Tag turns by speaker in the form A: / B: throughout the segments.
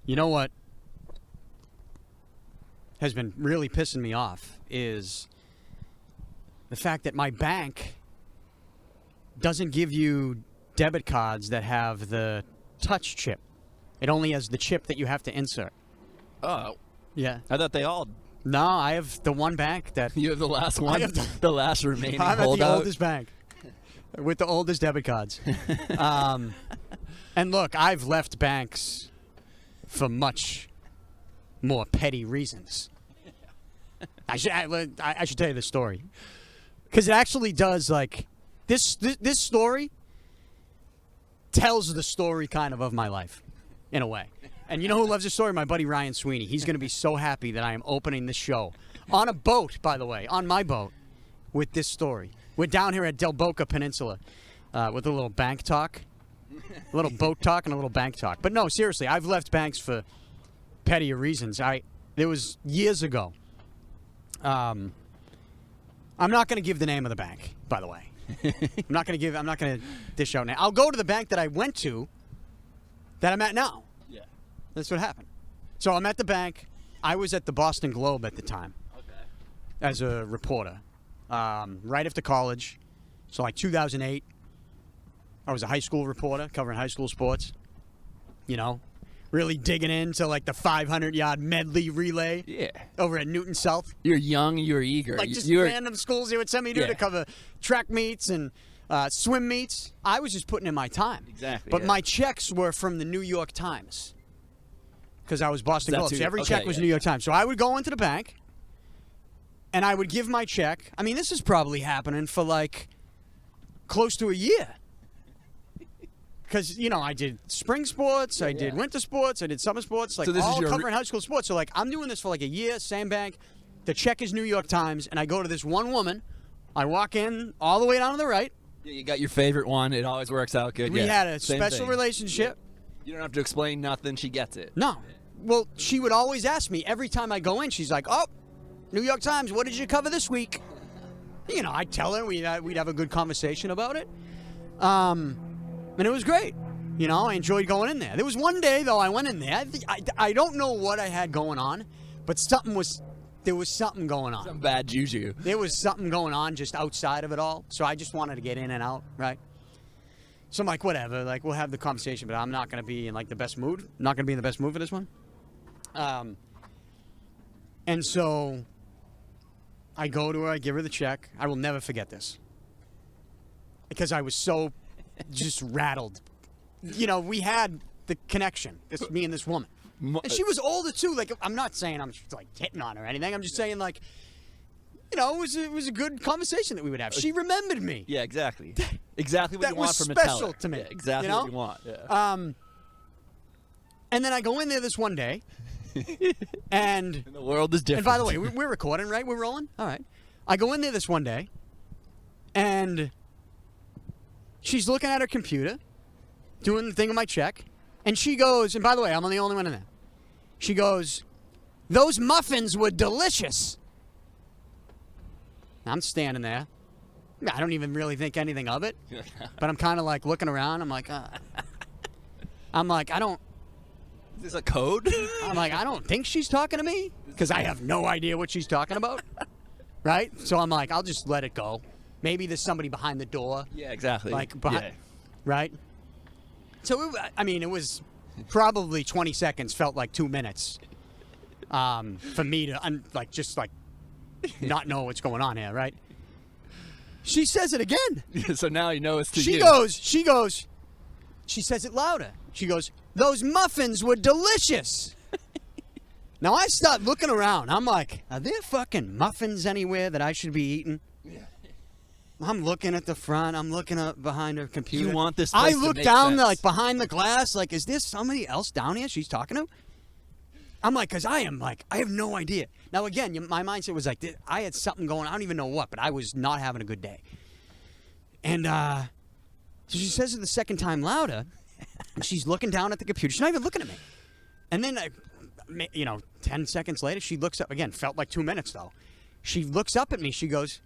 A: You know what has been really pissing me off is the fact that my bank doesn't give you debit cards that have the touch chip. It only has the chip that you have to insert.
B: Oh.
A: Yeah.
B: I thought they all...
A: No, I have the one bank that...
B: You have the last one? The last remaining holdout?
A: I'm at the oldest bank with the oldest debit cards. And look, I've left banks for much more petty reasons. I should tell you this story. Because it actually does, like... This story tells the story kind of my life, in a way. And you know who loves this story? My buddy Ryan Sweeney. He's going to be so happy that I am opening this show. On a boat, by the way. On my boat. With this story. We're down here at Del Boca Peninsula with a little bank talk. A little boat talk and a little bank talk. But no, seriously, I've left banks for pettier reasons. It was years ago. I'm not going to give the name of the bank, by the way. I'm not going to dish out now. I'll go to the bank that I went to that I'm at now.
B: Yeah.
A: That's what happened. So I'm at the bank. I was at the Boston Globe at the time.
B: Okay.
A: As a reporter. Right after college. So like 2008. I was a high school reporter covering high school sports. You know, really digging into like the 500-yard medley relay.
B: Yeah.
A: Over at Newton South.
B: You're young, you're eager.
A: Like just random schools they would send me to cover track meets and swim meets. I was just putting in my time.
B: Exactly.
A: But my checks were from the New York Times. Because I was Boston Globe. So every check was New York Times. So I would go into the bank and I would give my check. I mean, this is probably happening for like close to a year. Because, you know, I did spring sports, I did winter sports, I did summer sports, like all covering high school sports. So, like, I'm doing this for like a year, same bank. The check is New York Times, and I go to this one woman. I walk in all the way down to the right.
B: Yeah, you got your favorite one. It always works out good.
A: We had a special relationship.
B: You don't have to explain nothing. She gets it.
A: No. Well, she would always ask me every time I go in. She's like, oh, New York Times, what did you cover this week? You know, I'd tell her. We'd have a good conversation about it. And it was great. You know, I enjoyed going in there. There was one day, though, I went in there. I don't know what I had going on, but there was something going on.
B: Some bad juju.
A: There was something going on just outside of it all. So I just wanted to get in and out, right? So I'm like, whatever. Like, we'll have the conversation, but I'm not going to be in, like, the best mood. I'm not going to be in the best mood for this one. And so I go to her. I give her the check. I will never forget this. Because I was so just rattled. You know, we had the connection. It's me and this woman. And she was older, too. Like, I'm not saying I'm, like, hitting on her or anything. I'm just saying, like, you know, it was a good conversation that we would have. She remembered me.
B: Yeah, exactly. Exactly what you want from a teller.
A: That was special to me.
B: Yeah, exactly
A: you know?
B: what you want. Yeah.
A: And then I go in there this one day. And
B: the world is different.
A: And by the way, we're recording, right? We're rolling? All right. I go in there this one day. And she's looking at her computer, doing the thing on my check, and she goes, and by the way, I'm the only one in there. She goes, those muffins were delicious. I'm standing there. I don't even really think anything of it, but I'm kind of like looking around. I'm like, I don't.
B: Is this a code?
A: I'm like, I don't think she's talking to me because I have no idea what she's talking about, right? So I'm like, I'll just let it go. Maybe there's somebody behind the door.
B: Yeah, exactly.
A: Like, right? So, it was probably 20 seconds, felt like 2 minutes for me to, not know what's going on here, right? She says it again.
B: So now you know it's to
A: you. She says it louder. She goes, those muffins were delicious. Now, I start looking around. I'm like, are there fucking muffins anywhere that I should be eating? I'm looking at the front. I'm looking up behind her computer.
B: You want this place
A: I look
B: to make
A: down,
B: sense.
A: like, behind the glass. Like, is there somebody else down here she's talking to? I'm like, because I have no idea. Now, again, my mindset was like, I had something going on. I don't even know what, but I was not having a good day. And so she says it the second time louder. And she's looking down at the computer. She's not even looking at me. And then, 10 seconds later, she looks up. Again, felt like 2 minutes, though. She looks up at me. She goes,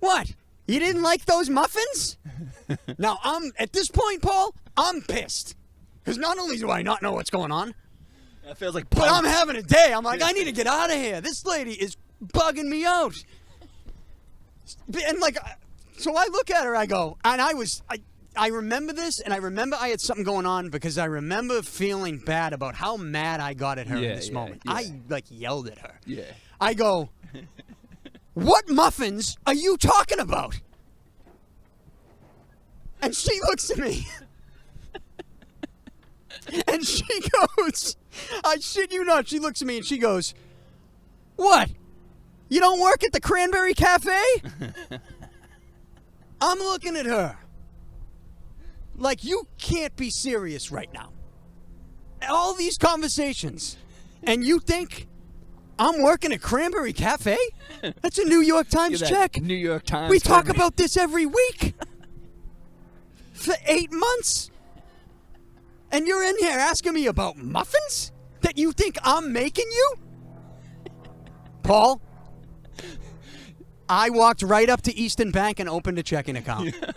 A: what? You didn't like those muffins? Now, at this point, Paul, I'm pissed. Because not only do I not know what's going on,
B: That feels like
A: But I'm having a day. I'm like, I need to get out of here. This lady is bugging me out. And like, so I look at her, I go, and I remember this, and I remember I had something going on because I remember feeling bad about how mad I got at her in this moment.
B: Yeah.
A: I like yelled at her.
B: Yeah.
A: I go, what muffins are you talking about? And she looks at me. And she goes, I shit you not, she looks at me and she goes, what? You don't work at the Cranberry Cafe? I'm looking at her. Like, you can't be serious right now. All these conversations. And you think I'm working at Cranberry Cafe? That's a New York Times check.
B: New York Times.
A: We talk about this every week. For 8 months. And you're in here asking me about muffins? That you think I'm making you? Paul, I walked right up to Eastern Bank and opened a checking account.
B: Yeah.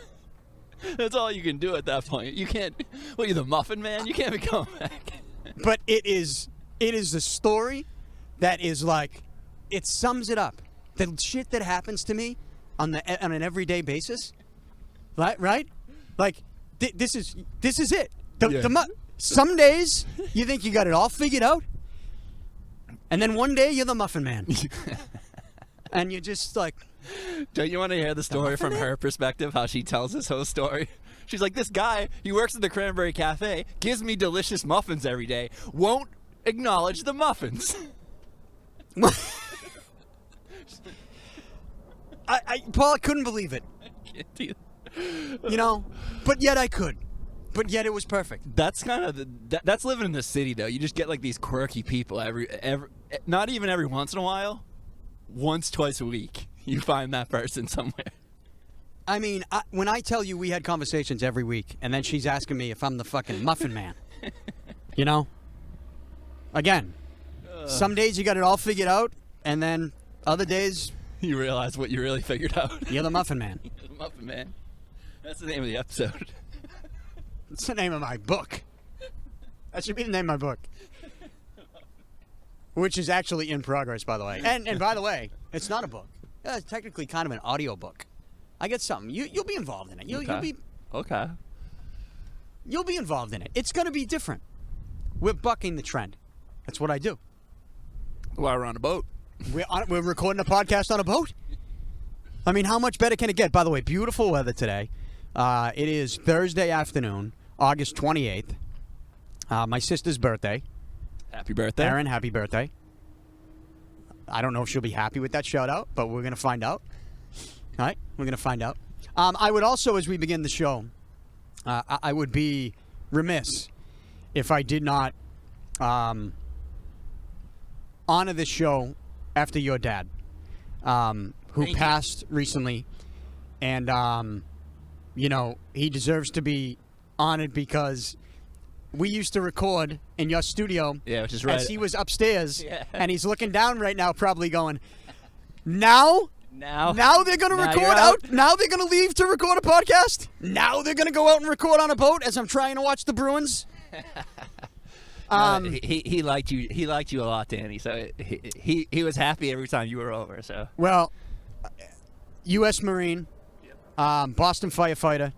B: That's all you can do at that point. You can't. What, you the muffin man? You can't be going back.
A: But it is a story that is like, it sums it up. The shit that happens to me on an everyday basis, right? Like this is it. Some days you think you got it all figured out, and then one day you're the muffin man, and you're just like.
B: Don't you want to hear the story from her perspective, how she tells this whole story? She's like, this guy, he works at the Cranberry Cafe, gives me delicious muffins every day, won't acknowledge the muffins.
A: Paul, I couldn't believe it. You know, but yet I could. But yet it was perfect.
B: That's kind of that's living in the city, though. You just get like these quirky people every not even every once in a while, once, twice a week. You find that person somewhere.
A: I mean, when I tell you we had conversations every week, and then she's asking me if I'm the fucking muffin man, you know? Again, some days you got it all figured out, and then other days...
B: You realize what you really figured out.
A: You're the muffin man.
B: You're the muffin man. That's the name of the episode.
A: It's the name of my book. That should be the name of my book. Which is actually in progress, by the way. And by the way, it's not a book. It's technically kind of an audio book. I get something. You'll be involved in it. You'll be involved in it. It's going to be different. We're bucking the trend. That's what I do.
B: While we're on a boat.
A: We're recording a podcast on a boat. I mean, how much better can it get? By the way, beautiful weather today. It is Thursday afternoon, August 28th. My sister's birthday.
B: Happy birthday.
A: Erin, happy birthday. I don't know if she'll be happy with that shout out, but we're going to find out. All right, we're going to find out. I would also, as we begin the show, I would be remiss if I did not honor this show after your dad, who passed recently. And, you know, he deserves to be honored because we used to record in your studio.
B: Yeah, which is right.
A: As he was upstairs,
B: yeah.
A: And he's looking down right now, probably going, Now they're going to record out. Now they're going to leave to record a podcast. Now they're going to go out and record on a boat as I'm trying to watch the Bruins.
B: He liked you. He liked you a lot, Danny. So he was happy every time you were over. So
A: well, U.S. Marine, Boston firefighter,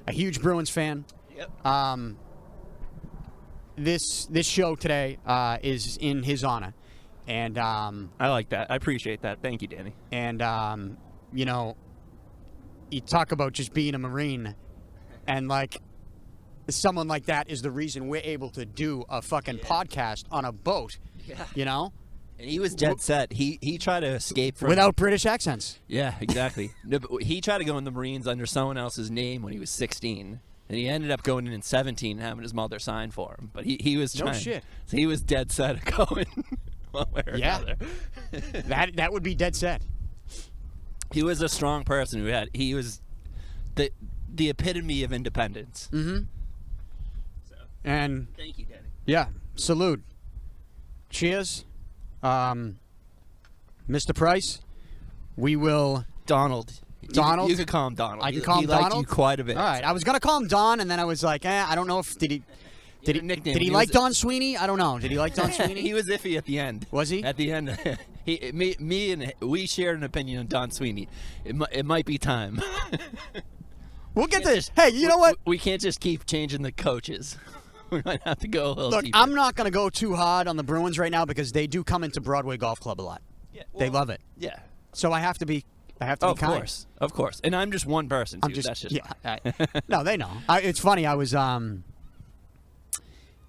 A: a huge Bruins fan.
B: Yep.
A: This show today is in his honor. And
B: I like that. I appreciate that. Thank you, Danny.
A: And you know, you talk about just being a Marine, and like someone like that is the reason we're able to do a fucking podcast on a boat.
B: Yeah.
A: You know?
B: And he was dead set. He tried to escape from
A: without British accents.
B: Yeah, exactly. No, but he tried to go in the Marines under someone else's name when he was 16. And he ended up going in 17 and having his mother sign for him. But he was trying.
A: No shit.
B: So he was dead set of going one way or another.
A: that would be dead set.
B: He was a strong person he was the epitome of independence.
A: Mm-hmm.
B: So,
A: and
B: thank you, Danny.
A: Yeah, salute. Cheers. Mr. Price, we will...
B: Donald.
A: Donald?
B: You could call him Donald.
A: I can call him
B: Donald?
A: Donald?
B: He liked you quite a bit.
A: All right, I was going to call him Don, and then I was like, I don't know if... Did he like Don Sweeney? I don't know. Did he like Don Sweeney?
B: He was iffy at the end.
A: Was he?
B: At the end, we shared an opinion on Don Sweeney. It might be time.
A: We'll get to this. Hey, you know what?
B: We can't just keep changing the coaches. We might have to go a little
A: Look,
B: deeper.
A: I'm not going to go too hard on the Bruins right now because they do come into Broadway Golf Club a lot.
B: Yeah,
A: They love it.
B: Yeah.
A: So I have to be kind.
B: Of course. And I'm just one person, too. That's just
A: no, they know. It's funny. I was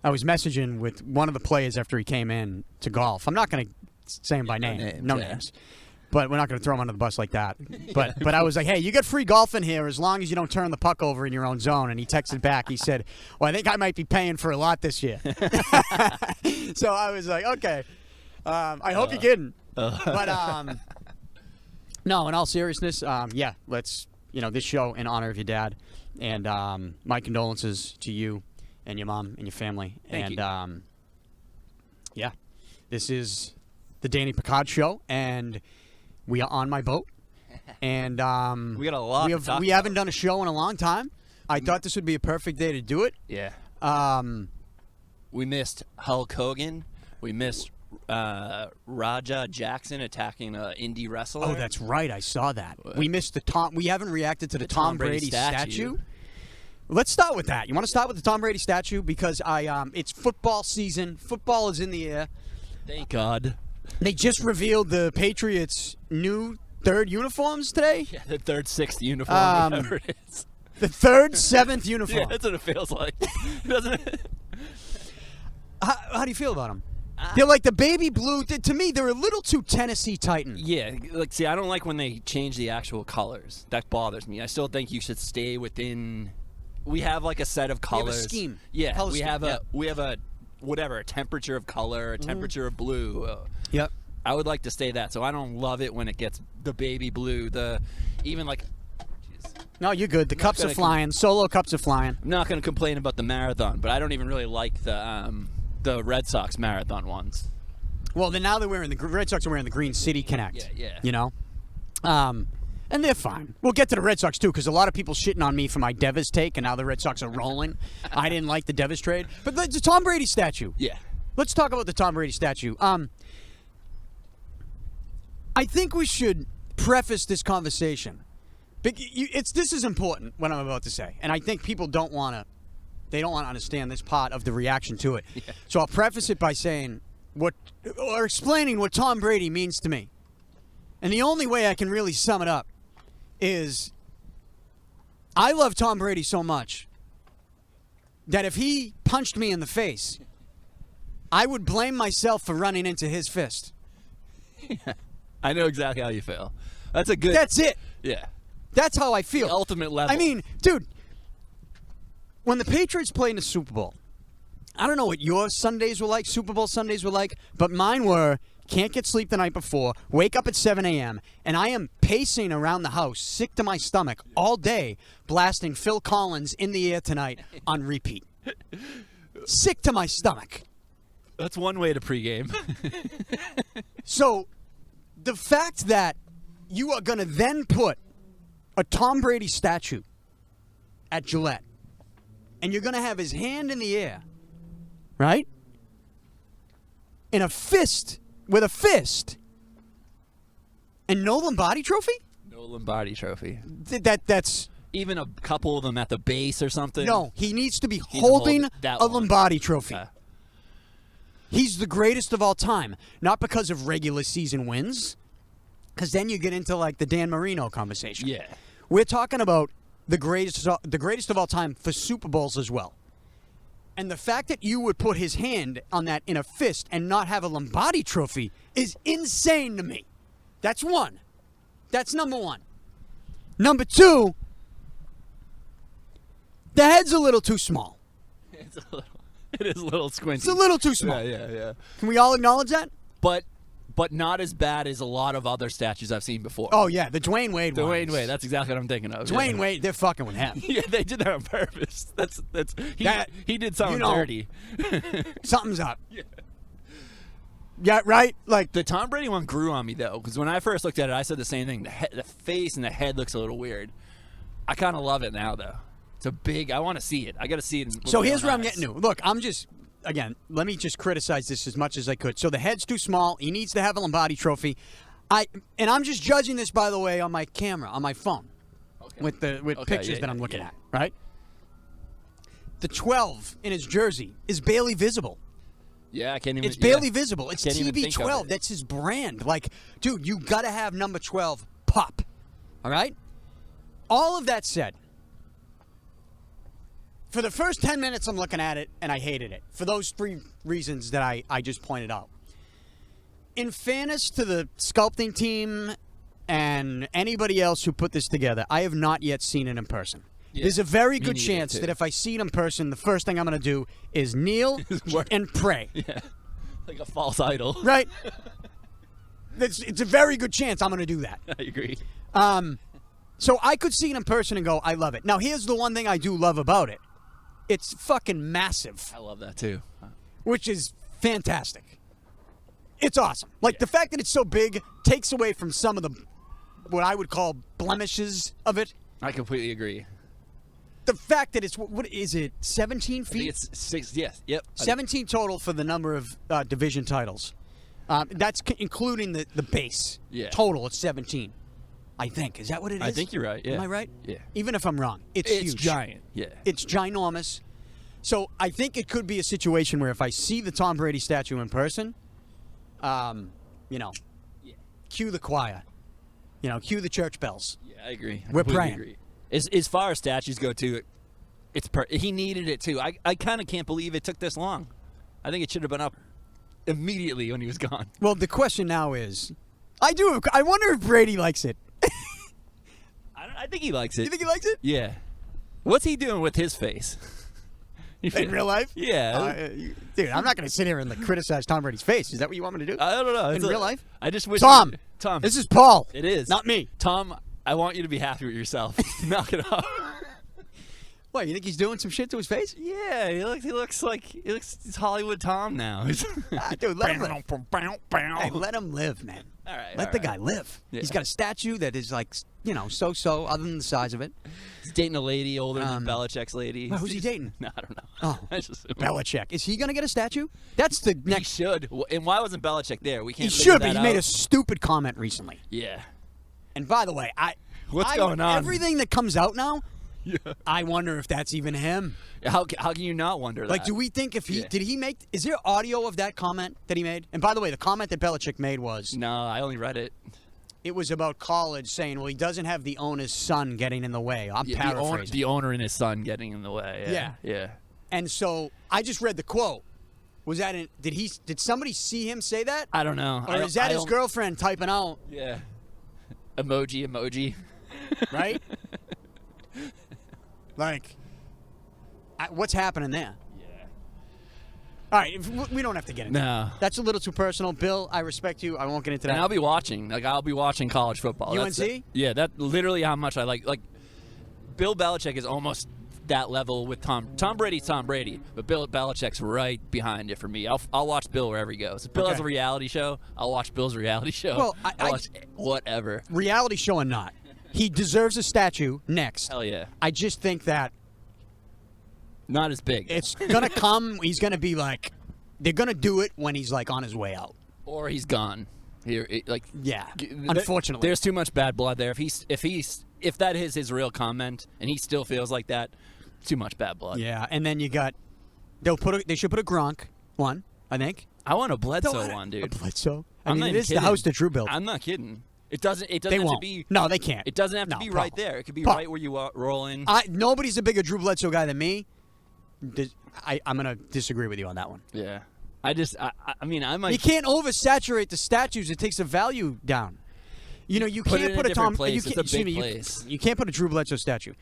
A: messaging with one of the players after he came in to golf. I'm not going to say him by name. No names. But we're not going to throw him under the bus like that. But I was like, hey, you get free golf in here as long as you don't turn the puck over in your own zone. And he texted back. He said, well, I think I might be paying for a lot this year. So I was like, okay. I hope you didn't. But no, in all seriousness, let's, this show in honor of your dad. And my condolences to you and your mom and your family.
B: Thank
A: you. This is the Danny Picard Show, and we are on my boat. And
B: we got a lot to talk about.
A: We haven't done a show in a long time. I thought this would be a perfect day to do it.
B: Yeah. We missed Hulk Hogan. We missed Raja Jackson attacking an indie wrestler.
A: Oh, that's right. I saw that. We missed we haven't reacted to the Tom Brady statue. Let's start with that. You want to start with the Tom Brady statue? Because it's football season. Football is in the air.
B: Thank God.
A: They just revealed the Patriots' new third uniforms today.
B: Yeah, the third, sixth uniform, whatever it is.
A: The third, seventh uniform.
B: Yeah, that's what it feels like, doesn't it?
A: How do you feel about them? They're like the baby blue. To me, they're a little too Tennessee Titan.
B: Yeah, see, I don't like when they change the actual colors. That bothers me. I still think you should stay within. We have like a set of colors.
A: We have a scheme.
B: Yeah,
A: Color
B: we
A: scheme.
B: have a whatever, a temperature of color, a temperature of blue.
A: Yep.
B: I would like to stay that. So I don't love it when it gets the baby blue. Even like.
A: No, you're good. The cups are flying. Solo cups are flying.
B: I'm not going to complain about the marathon, but I don't even really like the Red Sox marathon ones.
A: Well, then now they're wearing the Red Sox are wearing the Green City Connect.
B: Yeah.
A: And they're fine. We'll get to the Red Sox too, because a lot of people shitting on me for my Devers take, and now the Red Sox are rolling. I didn't like the Devers trade, but the Tom Brady statue.
B: Yeah.
A: Let's talk about the Tom Brady statue. I think we should preface this conversation. This is important, what I'm about to say, and I think people don't want to understand this part of the reaction to it. Yeah. So I'll preface it by saying explaining what Tom Brady means to me. And the only way I can really sum it up is I love Tom Brady so much that if he punched me in the face, I would blame myself for running into his fist.
B: Yeah. I know exactly how you feel. That's it. Yeah.
A: That's how I feel.
B: The ultimate level.
A: I mean, dude, when the Patriots played in the Super Bowl, I don't know what your Sundays were like, Super Bowl Sundays were like, but mine were can't get sleep the night before, wake up at 7 a.m., and I am pacing around the house, sick to my stomach, all day, blasting Phil Collins In the Air Tonight on repeat. Sick to my stomach.
B: That's one way to pregame.
A: So, the fact that you are going to then put a Tom Brady statue at Gillette, and you're going to have his hand in the air, right? In a fist, with a fist, and no Lombardi trophy?
B: No Lombardi trophy.
A: That's...
B: Even a couple of them at the base or something?
A: No, he needs to be holding a Lombardi trophy. He's the greatest of all time, not because of regular season wins, because then you get into like the Dan Marino conversation.
B: Yeah.
A: We're talking about the greatest of all time for Super Bowls as well. And the fact that you would put his hand on that in a fist and not have a Lombardi trophy is insane to me. That's one. That's number one. Number two, the head's a little too small.
B: It is a little squinty.
A: It's a little too small.
B: Yeah.
A: Can we all acknowledge that?
B: But not as bad as a lot of other statues I've seen before.
A: Oh, yeah, the Dwayne Wade one.
B: Dwayne Wade, that's exactly what I'm thinking of.
A: Dwayne Wade, they're fucking with him.
B: Yeah, they did that on purpose. He did something dirty.
A: Something's up. Yeah, right? Like
B: the Tom Brady one grew on me, though, because when I first looked at it, I said the same thing. The face and the head looks a little weird. I kind of love it now, though. It's a big. I want to see it. I got to see it.
A: So here's where I'm getting to. Look, let me just criticize this as much as I could. So the head's too small. He needs to have a Lombardi trophy. I'm just judging this, by the way, on my camera, on my phone, with pictures that I'm looking at, right? The 12 in his jersey is barely visible.
B: Yeah, I can't even.
A: It's barely visible. It's
B: Can't even think of
A: TB12.
B: it.
A: That's his brand. Like, dude, you got to have number 12 pop. All right? All of that said, for the first 10 minutes I'm looking at it, and I hated it. For those 3 reasons that I just pointed out. In fairness to the sculpting team and anybody else who put this together, I have not yet seen it in person.
B: Yeah,
A: there's a very good chance that if I see it in person, the first thing I'm going to do is kneel and pray.
B: Yeah, like a false idol.
A: Right? It's a very good chance I'm going to do that.
B: I agree.
A: So I could see it in person and go, I love it. Now, here's the one thing I do love about it. It's fucking massive.
B: I love that, too.
A: Which is fantastic. It's awesome. Like, the fact that it's so big takes away from some of the, what I would call blemishes of it.
B: I completely agree.
A: The fact that it's, what is it, 17 feet?
B: I think it's 6, yes, yep.
A: 17 total for the number of division titles. That's including the base.
B: Yeah.
A: Total, it's 17. I think. Is that what it is?
B: I think you're right, yeah.
A: Am I right?
B: Yeah.
A: Even if I'm wrong, it's huge.
B: It's giant, yeah.
A: It's ginormous. So I think it could be a situation where if I see the Tom Brady statue in person, cue the choir. Cue the church bells.
B: Yeah, I agree.
A: We're praying.
B: Agree. As far as statues go, too, he needed it, too. I kind of can't believe it took this long. I think it should have been up immediately when he was gone.
A: Well, the question now is, I wonder if Brady likes it.
B: I think he likes it.
A: You think he likes it?
B: Yeah. What's he doing with his face?
A: In real life?
B: Yeah.
A: Dude, I'm not going to sit here and criticize Tom Brady's face. Is that what you want me to do?
B: I don't know.
A: In real life?
B: I just wish.
A: Tom,
B: Tom.
A: this is Paul.
B: It is.
A: Not me.
B: Tom, I want you to be happy with yourself. Knock it off.
A: What, you think he's doing some shit to his face?
B: Yeah, he looks like he's Hollywood Tom now.
A: Dude, let him live. Hey, let him live, man.
B: All right.
A: Let the guy live.
B: Yeah.
A: He's got a statue that is like, so-so, other than the size of it.
B: He's dating a lady older than Belichick's lady.
A: Well, who's he dating?
B: No, I don't know.
A: Oh, Belichick. Is he going to get a statue? That's the
B: He
A: next.
B: should. And why wasn't Belichick there? We
A: He
B: can't.
A: should, but
B: that
A: he made
B: out.
A: a stupid comment recently.
B: Yeah.
A: And by the way,
B: What's going on?
A: Everything that comes out now,
B: Yeah.
A: I wonder if that's even him.
B: How can you not wonder that?
A: Like, do we think if he did he make? Is there audio of that comment that he made? And by the way, the comment that Belichick made was
B: No, I only read it.
A: It was about college, saying, "Well, he doesn't have the owner's son getting in the way." I'm paraphrasing.
B: The owner and his son getting in the way. Yeah.
A: And so I just read the quote. Was that did somebody see him say that?
B: I don't know.
A: Or is that his girlfriend typing out?
B: Yeah. Emoji.
A: Right? Like, what's happening there?
B: Yeah.
A: All right, we don't have to get into
B: No.
A: that. That's a little too personal. Bill, I respect you. I won't get into that.
B: And I'll be watching. I'll be watching college football.
A: UNC?
B: Yeah, that's literally how much I like. Like, Bill Belichick is almost that level with Tom. Tom Brady's Tom Brady, but Bill Belichick's right behind it for me. I'll watch Bill wherever he goes. If Bill has a reality show, I'll watch Bill's reality show.
A: Well,
B: I'll watch whatever.
A: Reality show or not, he deserves a statue next.
B: Hell yeah.
A: I just think that
B: Not as big.
A: it's going to come. He's going to be like, they're going to do it when he's like on his way out.
B: Or he's gone.
A: Yeah, unfortunately.
B: There's too much bad blood there. If that is his real comment and he still feels like that, too much bad blood.
A: Yeah, and then you got they should put a Gronk one, I think.
B: I want a Bledsoe one,
A: A
B: dude.
A: Bledsoe.
B: I'm
A: I
B: not
A: mean,
B: even
A: it is the
B: kidding.
A: house that Drew built.
B: I'm not kidding. It doesn't
A: They
B: have
A: won't.
B: to be.
A: No, they can't.
B: It doesn't have to
A: No,
B: be
A: Paul.
B: right there. It could be
A: Paul.
B: right where you roll in.
A: Nobody's a bigger Drew Bledsoe guy than me. I'm going to disagree with you on that one.
B: Yeah. I mean, I might.
A: You can't oversaturate the statues. It takes the value down. You
B: Put it
A: can't
B: in
A: put
B: a
A: a Tom.
B: different place.
A: You
B: It's
A: can't,
B: a
A: excuse
B: big
A: me,
B: place.
A: You can't put a Drew Bledsoe statue.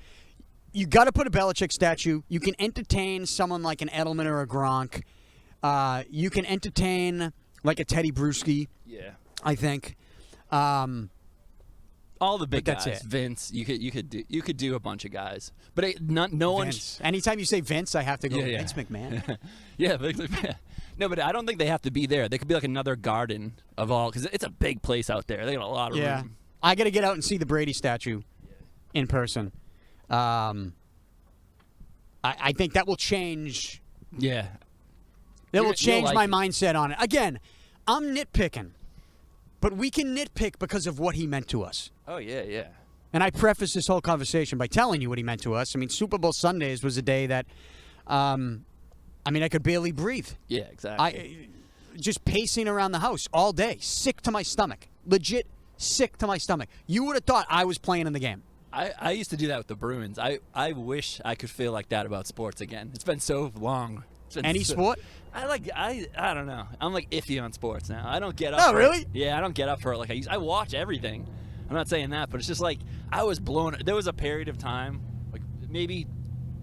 A: You got to put a Belichick statue. You can entertain someone like an Edelman or a Gronk. You can entertain like a Teddy Bruschi.
B: Yeah.
A: I think.
B: All the big
A: But that's
B: guys.
A: it.
B: Vince. You could do a bunch of guys, but no one.
A: Vince. Anytime you say Vince, I have to go
B: Yeah, yeah.
A: Vince McMahon.
B: Yeah, no, but I don't think they have to be there. They could be like another garden of all, because it's a big place out there. They got a lot of
A: Yeah,
B: room.
A: I got to get out and see the Brady statue in person. I think that will change.
B: Yeah.
A: That will change
B: like
A: my mindset on it. Again, I'm nitpicking, but we can nitpick because of what he meant to us.
B: Oh, yeah.
A: And I preface this whole conversation by telling you what he meant to us. I mean, Super Bowl Sundays was a day that, I could barely breathe.
B: Yeah, exactly.
A: Just pacing around the house all day, sick to my stomach. Legit sick to my stomach. You would have thought I was playing in the game.
B: I used to do that with the Bruins. I wish I could feel like that about sports again. It's been so long.
A: Any sport?
B: I don't know. I'm like iffy on sports now. I don't get up.
A: Oh, really?
B: Yeah, I don't get up for it like I used. I watch everything. I'm not saying that, but it's just like I was blown. There was a period of time, like maybe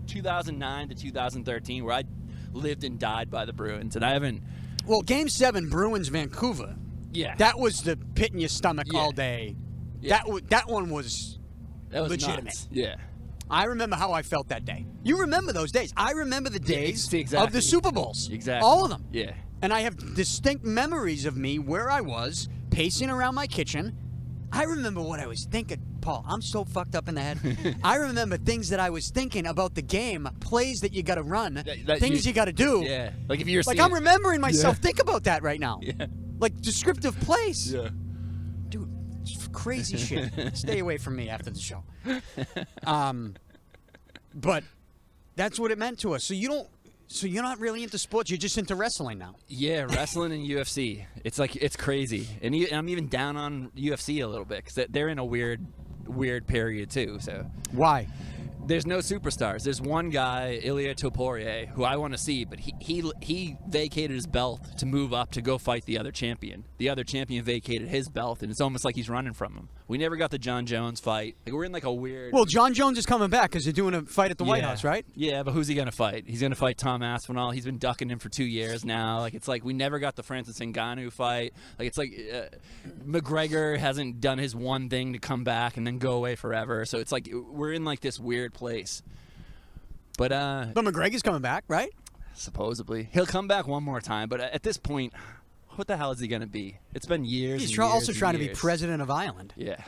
B: 2009 to 2013, where I lived and died by the Bruins, and I haven't.
A: Well, Game 7, Bruins Vancouver.
B: Yeah.
A: That was the pit in your stomach all day.
B: Yeah.
A: That one was legitimate.
B: Nuts. Yeah.
A: I remember how I felt that day. You remember those days. I remember the days of the Super Bowls.
B: Exactly.
A: All of them.
B: Yeah.
A: And I have distinct memories of me where I was, pacing around my kitchen. I remember what I was thinking. Paul, I'm so fucked up in the head. I remember things that I was thinking about the game, plays that you got to run, things you got to do.
B: Yeah. Like if you're
A: like I'm remembering myself. Think about that right now.
B: Yeah.
A: Like descriptive plays.
B: Yeah.
A: Dude, it's crazy shit. Stay away from me after the show. But that's what it meant to us. So you're not really into sports. You're just into wrestling now.
B: Yeah, wrestling and UFC. It's crazy, and I'm even down on UFC a little bit because they're in a weird period too. So
A: why?
B: There's no superstars. There's one guy, Ilia Topuria, who I want to see, but he vacated his belt to move up to go fight the other champion. The other champion vacated his belt, and it's almost like he's running from him. We never got the John Jones fight. Like we're in like a weird.
A: Well, John Jones is coming back because they're doing a fight at the White House, right?
B: Yeah, but who's he gonna fight? He's gonna fight Tom Aspinall. He's been ducking him for 2 years now. Like it's like we never got the Francis Ngannou fight. Like it's like McGregor hasn't done his one thing to come back and then go away forever. So it's like we're in like this weird place. But
A: McGregor's coming back, right?
B: Supposedly he'll come back one more time. But at this point, what the hell is he going to be? It's been years.
A: He's
B: and years
A: also
B: and
A: trying to
B: years.
A: be president of Ireland.
B: Yeah.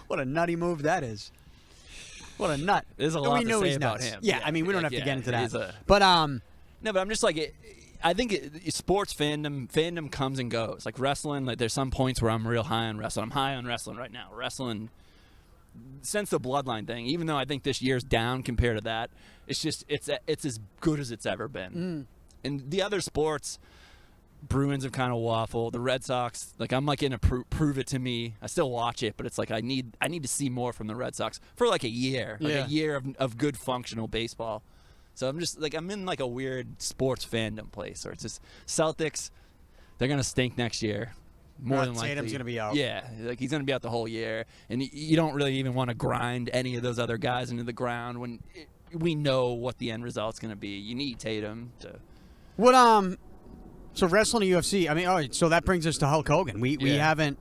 A: What a nutty move that is. What a nut.
B: There's a lot
A: we
B: to
A: know
B: say
A: he's
B: about
A: nuts.
B: him.
A: Yeah, I mean, we don't have to get into that.
B: he's
A: But
B: no, but I'm just like, I think sports fandom comes and goes. Like wrestling, like there's some points where I'm real high on wrestling. I'm high on wrestling right now. Wrestling, since the Bloodline thing, even though I think this year's down compared to that, it's as good as it's ever been. And the other sports, Bruins have kind of waffled. The Red Sox, like I'm like in a prove it to me. I still watch it, but it's like I need to see more from the Red Sox for like a year, a year of good functional baseball. So I'm just like I'm in like a weird sports fandom place, or it's just Celtics. They're gonna stink next year, more than likely.
A: Tatum's gonna be out.
B: Yeah, like he's gonna be out the whole year, and you don't really even want to grind any of those other guys into the ground when we know what the end result's gonna be. You need Tatum to.
A: What So wrestling and UFC. I mean, all right. So that brings us to Hulk Hogan. We haven't.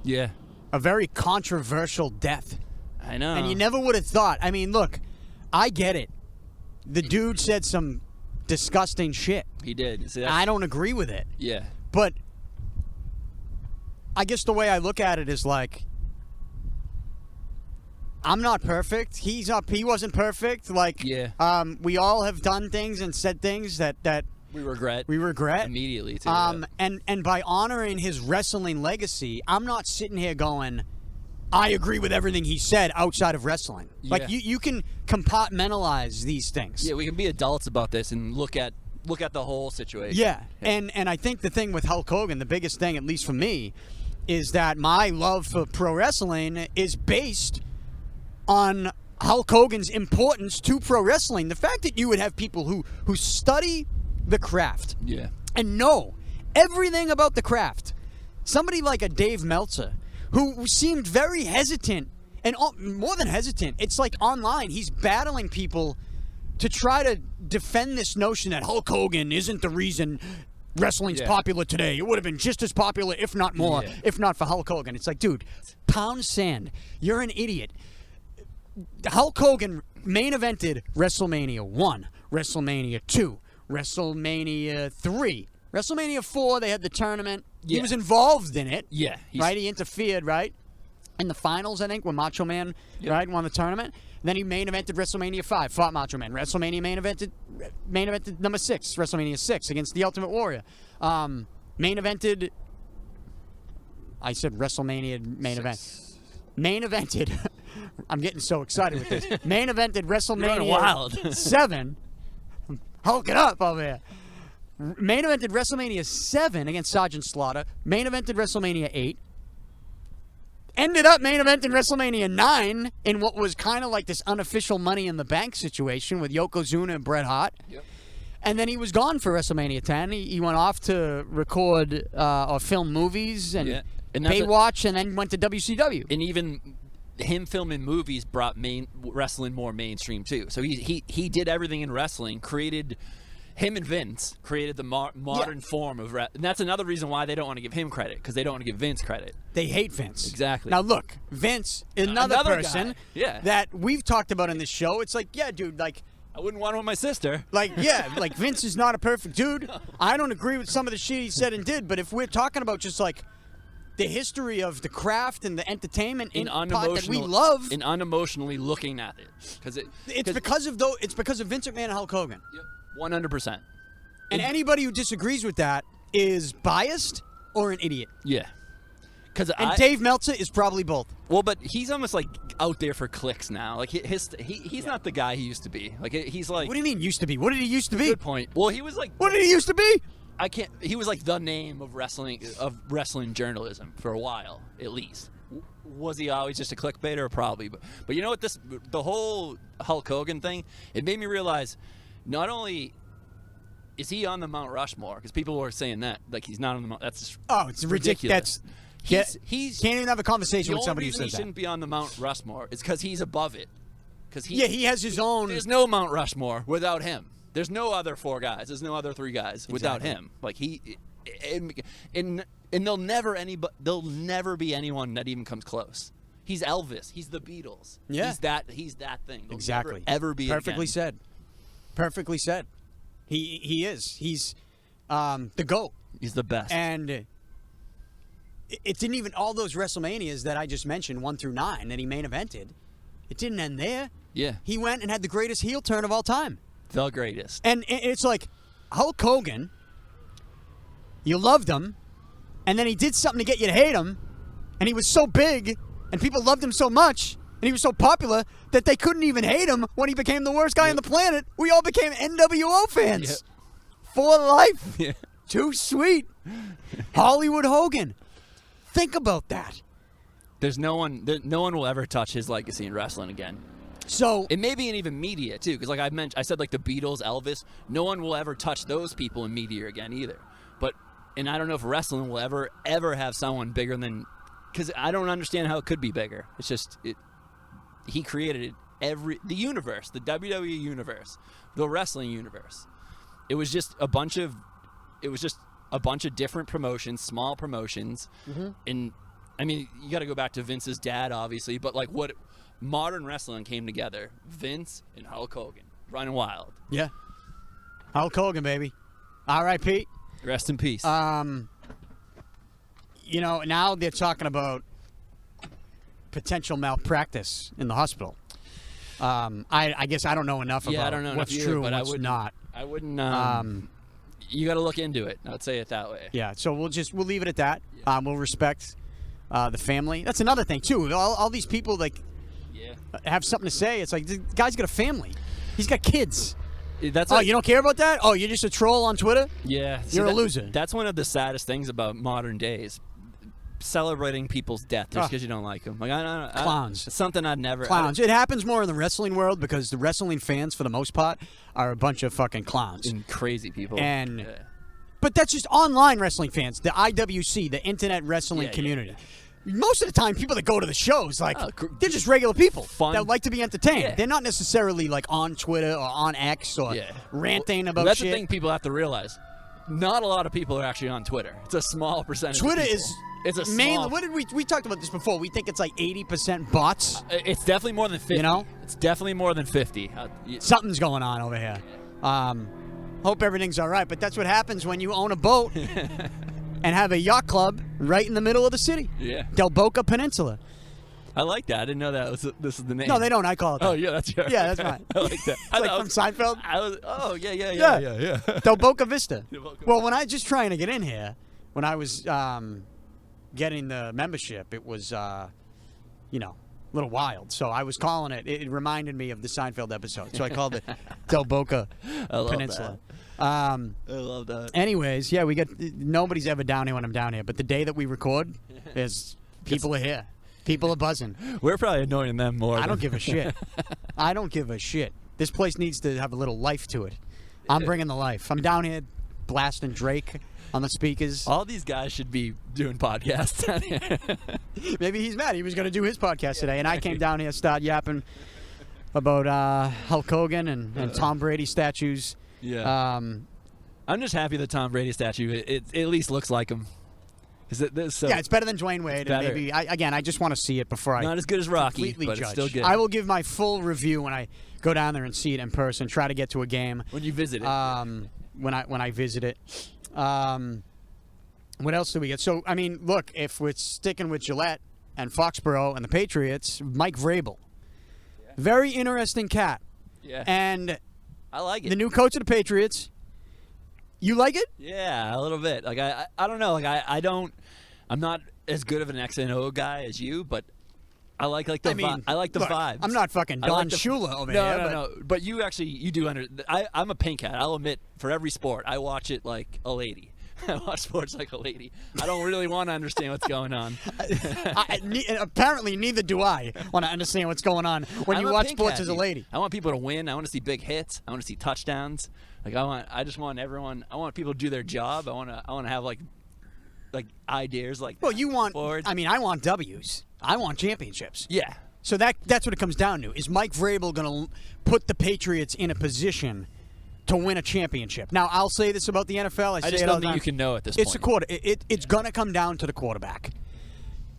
B: Yeah.
A: A very controversial death.
B: I know.
A: And you never would have thought. I mean, look, I get it. The dude said some disgusting shit.
B: He did. See,
A: I don't agree with it.
B: Yeah.
A: But I guess the way I look at it is like, I'm not perfect. He wasn't perfect. Like, we all have done things and said things that
B: we regret immediately too.
A: And by honoring his wrestling legacy, I'm not sitting here going, I agree with everything he said outside of wrestling.
B: Yeah.
A: Like you can compartmentalize these things.
B: Yeah, we can be adults about this and look at the whole situation.
A: Yeah. And I think the thing with Hulk Hogan, the biggest thing, at least for me, is that my love for pro wrestling is based on Hulk Hogan's importance to pro wrestling. The fact that you would have people who study the craft and know everything about the craft. Somebody like a Dave Meltzer, who seemed very hesitant, and more than hesitant, it's like online, he's battling people to try to defend this notion that Hulk Hogan isn't the reason wrestling's popular today. It would have been just as popular, if not more, if not for Hulk Hogan. It's like, dude, pound sand. You're an idiot. Hulk Hogan main evented WrestleMania 1, WrestleMania 2, WrestleMania 3. WrestleMania 4, they had the tournament. He was involved in it. Yeah. Right? He interfered, right? In the finals, I think, when Macho Man won the tournament. Then he main evented WrestleMania 5, fought Macho Man. WrestleMania main evented number 6, WrestleMania 6 against the Ultimate Warrior. Main evented. I said WrestleMania main event. Main evented. I'm getting so excited with this. Main evented WrestleMania 7. Hulk it up over here. Main evented WrestleMania 7 against Sergeant Slaughter. Main evented WrestleMania 8. Ended up main eventing WrestleMania 9 in what was kind of like this unofficial Money in the Bank situation with Yokozuna and Bret Hart.
B: Yep.
A: And then he was gone for WrestleMania 10. He went off to record or film movies and Baywatch, and then went to WCW.
B: And even him filming movies brought wrestling more mainstream too. So he did everything in wrestling, created. Him and Vince created the modern form of wrestling. And that's another reason why they don't want to give him credit, because they don't want to give Vince credit.
A: They hate Vince.
B: Exactly.
A: Now, look, Vince, another person that we've talked about in this show. It's like, yeah, dude, like...
B: I wouldn't want it with my sister.
A: Like, yeah, like Vince is not a perfect dude. No. I don't agree with some of the shit he said and did, but if we're talking about just, like, the history of the craft and the entertainment part that we love...
B: And unemotionally looking at it.
A: It's because of Vince McMahon and Hulk Hogan.
B: Yep. 100%.
A: And anybody who disagrees with that is biased or an idiot.
B: Yeah.
A: Dave Meltzer is probably both.
B: Well, but he's almost like out there for clicks now. Like he's not the guy he used to be. Like he's like.
A: What do you mean used to be? What did he used to be?
B: Good point. Well, he was like.
A: What did he used to be?
B: He was like the name of wrestling journalism for a while, at least. Was he always just a clickbaiter? Probably. But you know what? The whole Hulk Hogan thing, it made me realize. Not only is he on the Mount Rushmore, because people were saying that, like he's not on the Mount. That's
A: it's ridiculous. He's can't even have a conversation with somebody who says that.
B: The only reason he shouldn't be on the Mount Rushmore is because he's above it.
A: He has his own.
B: There's no Mount Rushmore without him. There's no other 4 guys. There's no other 3 guys without him. Like and there'll never be anyone that even comes close. He's Elvis. He's the Beatles.
A: Yeah.
B: He's that thing. There'll
A: exactly.
B: Never ever be
A: perfectly
B: again.
A: Said. Perfectly said. He is. He's the GOAT.
B: He's the best.
A: And it didn't even, all those WrestleManias that I just mentioned, 1 through 9, that he main evented, it didn't end there.
B: Yeah.
A: He went and had the greatest heel turn of all time.
B: The greatest.
A: And it's like, Hulk Hogan, you loved him, and then he did something to get you to hate him, and he was so big, and people loved him so much, and he was so popular that they couldn't even hate him when he became the worst guy on the planet. We all became NWO fans. For life.
B: Yeah.
A: Too sweet. Hollywood Hogan. Think about that.
B: There's no one will ever touch his legacy in wrestling again.
A: So
B: it may be in even media too, because like I said, like the Beatles, Elvis. No one will ever touch those people in media again either. And I don't know if wrestling will ever have someone bigger than, because I don't understand how it could be bigger. It's just he created the universe, the WWE universe, the wrestling universe. It was just a bunch of different promotions, small promotions, and I mean you got to go back to Vince's dad, obviously, but like what modern wrestling came together: Vince and Hulk Hogan, running wild.
A: Yeah, Hulk Hogan, baby. R.I.P.
B: Rest in peace.
A: Now they're talking about potential malpractice in the hospital. I guess I don't know enough about what's true and what's not.
B: I wouldn't. You got to look into it. I'd say it that way.
A: Yeah. So we'll leave it at that. Yeah. We'll respect the family. That's another thing too. All these people have something to say. It's like the guy's got a family. He's got kids. You don't care about that? Oh, you're just a troll on Twitter?
B: Yeah.
A: You're a loser.
B: That's one of the saddest things about modern days. Celebrating people's death just because you don't like them. Like,
A: clowns.
B: It's something I'd never...
A: Clowns. It happens more in the wrestling world because the wrestling fans, for the most part, are a bunch of fucking clowns.
B: And crazy people.
A: But that's just online wrestling fans. The IWC, the Internet Wrestling Community. Yeah. Most of the time, people that go to the shows, they're just regular people that like to be entertained. Yeah. They're not necessarily on Twitter or on X or ranting about
B: that's
A: shit.
B: That's the thing people have to realize. Not a lot of people are actually on Twitter. It's a small percentage.
A: Twitter
B: of people.
A: It's a mainly. What did we talked about this before? We think it's like 80% bots.
B: It's definitely more than 50. It's definitely more than 50.
A: Something's going on over here. Hope everything's all right. But that's what happens when you own a boat and have a yacht club right in the middle of the city.
B: Yeah.
A: Del Boca Peninsula.
B: I like that. I didn't know that this is the name.
A: No, they don't. I call it that.
B: Oh, yeah, that's yours.
A: Yeah, that's mine.
B: I like that.
A: It's like from Seinfeld.
B: Yeah.
A: Del Boca Vista.
B: Del Boca
A: Well, when I just trying to get in here, when I was getting the membership, it was, a little wild. So I was calling it. It reminded me of the Seinfeld episode. So I called it Del Boca Peninsula.
B: I love that.
A: Anyways, yeah, nobody's ever down here when I'm down here. But the day that we record, people are here. People are buzzing.
B: We're probably annoying them more.
A: I don't give a shit. I don't give a shit. This place needs to have a little life to it. I'm bringing the life. I'm down here blasting Drake on the speakers.
B: All these guys should be doing podcasts down here.
A: Maybe he's mad. He was going to do his podcast today, and I came down here, start yapping about Hulk Hogan and Tom Brady statues.
B: Yeah. I'm just happy the Tom Brady statue. It at least looks like him.
A: Yeah, it's better than Dwayne Wade. And maybe I just want to see it before I
B: not as good as Rocky,
A: completely
B: but
A: judge.
B: it's still good.
A: I will give my full review when I go down there and see it in person. Try to get to a game
B: when you visit it.
A: When I visit it. What else do we get? So I mean, look, if we're sticking with Gillette and Foxborough and the Patriots, Mike Vrabel, very interesting cat.
B: Yeah,
A: and
B: I like it.
A: The new coach of the Patriots. You like it?
B: Yeah, a little bit. Like I don't know. Like I'm not as good of an X and O guy as you, but I like the vibes.
A: I'm not fucking Don Shula over here.
B: No. But you do I'm a pink hat. I'll admit, for every sport, I watch it like a lady. I watch sports like a lady. I don't really want to understand what's going on.
A: Apparently, neither do I want to understand what's going on when you watch sports as a lady.
B: I want people to win. I want to see big hits. I want to see touchdowns. Like I just want everyone. I want people to do their job. I want to have like ideas like.
A: Well, you want.
B: Forward.
A: I mean, I want W's. I want championships.
B: Yeah.
A: So that's what it comes down to. Is Mike Vrabel going to put the Patriots in a position to win a championship? Now, I'll say this about the NFL.
B: I just don't think you can know at this point.
A: It's going to come down to the quarterback.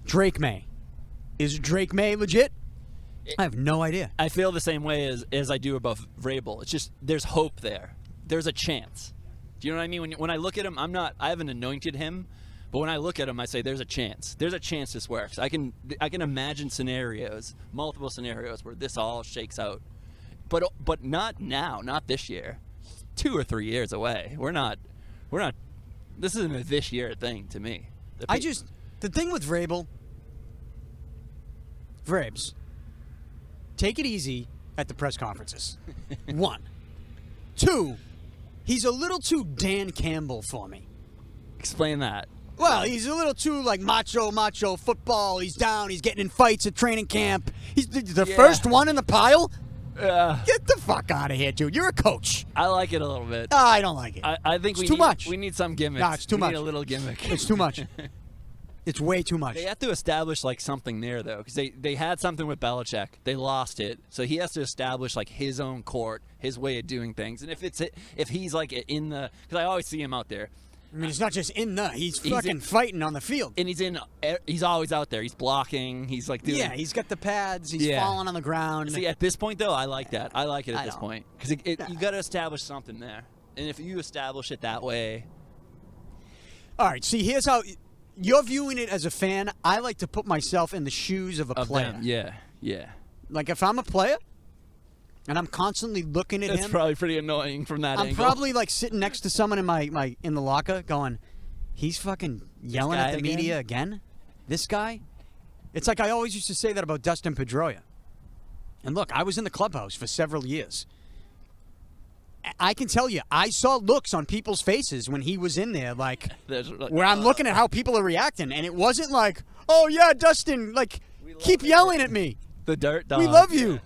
A: Drake May. Is Drake May legit? I have no idea.
B: I feel the same way as I do about Vrabel. It's just there's hope there. There's a chance. Do you know what I mean? When I look at him, I haven't anointed him, but when I look at him, I say there's a chance. There's a chance this works. I can imagine scenarios, multiple scenarios where this all shakes out. But not now, not this year. 2 or 3 years away. We're not. This isn't a this year thing to me.
A: The thing with Vrabes, take it easy at the press conferences. 1. 2, he's a little too Dan Campbell for me.
B: Explain that.
A: Well, he's a little too macho football. He's down. He's getting in fights at training camp. He's the first one in the pile. Get the fuck out of here, dude. You're a coach.
B: I like it a little bit.
A: I don't like it.
B: I think
A: it's too much.
B: We need some gimmicks.
A: No, it's too much.
B: We need a little gimmick.
A: It's too much. It's way too much.
B: They have to establish something there though, because they had something with Belichick. They lost it, so he has to establish his own court, his way of doing things. And if he's in the, because I always see him out there.
A: I mean, it's not just he's fucking fighting on the field.
B: And he's always out there. He's blocking. He's doing.
A: Yeah, he's got the pads. He's falling on the ground.
B: See, at this point, though, I like that. I like it at this point. Because you got to establish something there. And if you establish it that way.
A: All right, see, here's how you're viewing it as a fan. I like to put myself in the shoes of a player.
B: Them. Yeah.
A: Like, if I'm a player and I'm constantly looking at him.
B: It's probably pretty annoying from that
A: angle. I'm probably sitting next to someone in the locker going, he's fucking yelling at the media again? This guy? It's like I always used to say that about Dustin Pedroia. And look, I was in the clubhouse for several years. I can tell you, I saw looks on people's faces when he was in there, where I'm looking at how people are reacting, and it wasn't like, oh yeah, Dustin, keep yelling at me.
B: The dirt dog.
A: We love you.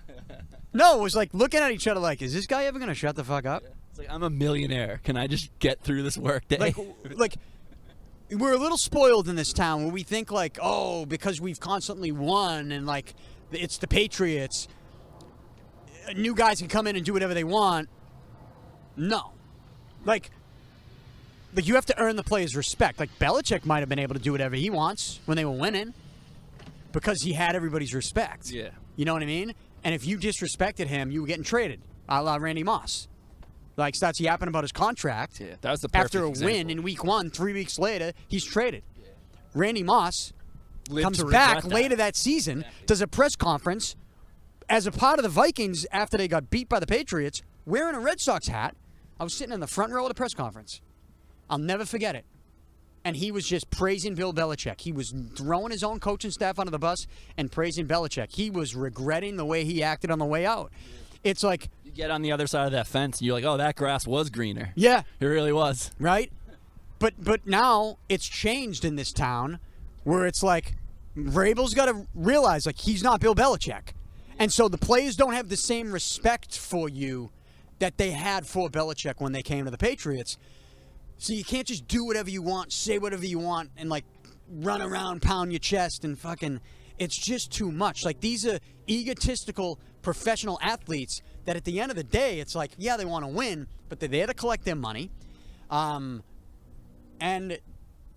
A: No, it was looking at each other is this guy ever going to shut the fuck up?
B: It's I'm a millionaire. Can I just get through this work day?
A: We're a little spoiled in this town where we think because we've constantly won and it's the Patriots, new guys can come in and do whatever they want. No. You have to earn the players' respect. Belichick might have been able to do whatever he wants when they were winning because he had everybody's respect.
B: Yeah.
A: You know what I mean? And if you disrespected him, you were getting traded, a la Randy Moss. Starts yapping about his contract.
B: Yeah, that was the perfect
A: After a
B: example.
A: win in week 1, 3 weeks later, he's traded. Yeah. Randy Moss comes back later that season, does a press conference as a part of the Vikings after they got beat by the Patriots, wearing a Red Sox hat. I was sitting in the front row of the press conference. I'll never forget it. And he was just praising Bill Belichick. He was throwing his own coaching staff under the bus and praising Belichick. He was regretting the way he acted on the way out. It's like...
B: You get on the other side of that fence, and you're like, oh, that grass was greener.
A: Yeah.
B: It really was.
A: Right? But now it's changed in this town where it's like Vrabel's got to realize, like, he's not Bill Belichick. And so the players don't have the same respect for you that they had for Belichick when they came to the Patriots. So you can't just do whatever you want, say whatever you want, and, like, run around, pound your chest, and fucking... It's just too much. Like, these are egotistical professional athletes that at the end of the day, it's like, yeah, they want to win, but they're there to collect their money. And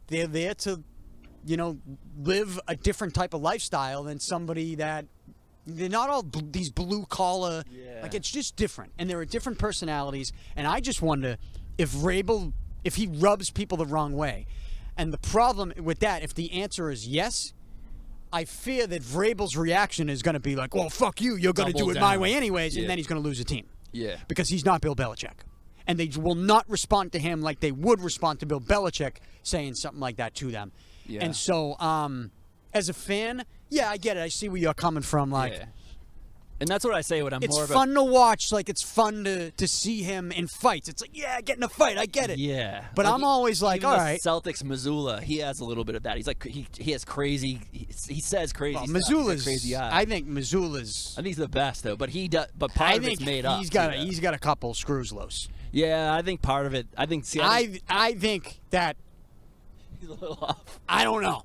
A: they're there to, live a different type of lifestyle than somebody that... They're not all these blue-collar... Yeah. Like, it's just different. And there are different personalities. And I just wonder if Vrabel... If he rubs people the wrong way. And the problem with that, if the answer is yes, I fear that Vrabel's reaction is going to be like, well, fuck you, you're going to do it my way anyways, and then he's going to lose a team. Yeah. Because he's not Bill Belichick. And they will not respond to him like they would respond to Bill Belichick saying something like that to them. Yeah. And so, as a fan, yeah, I get it. I see where you're coming from. Like,
B: yeah. And that's what I say when I'm
A: it's
B: more of
A: fun to watch. Like, it's fun to see him in fights. It's like, yeah, get in a fight. I get it.
B: Yeah.
A: But like, I'm always like, all right.
B: Celtics, Missoula, he has a little bit of that. He's like, he has crazy, he says crazy stuff.
A: Missoula's
B: crazy eyes.
A: I think Missoula's.
B: I think he's the best, though. But he does. But part of it's made up.
A: He's got a couple screws loose.
B: Yeah, I think part of it. I think
A: that
B: he's a little off.
A: I don't know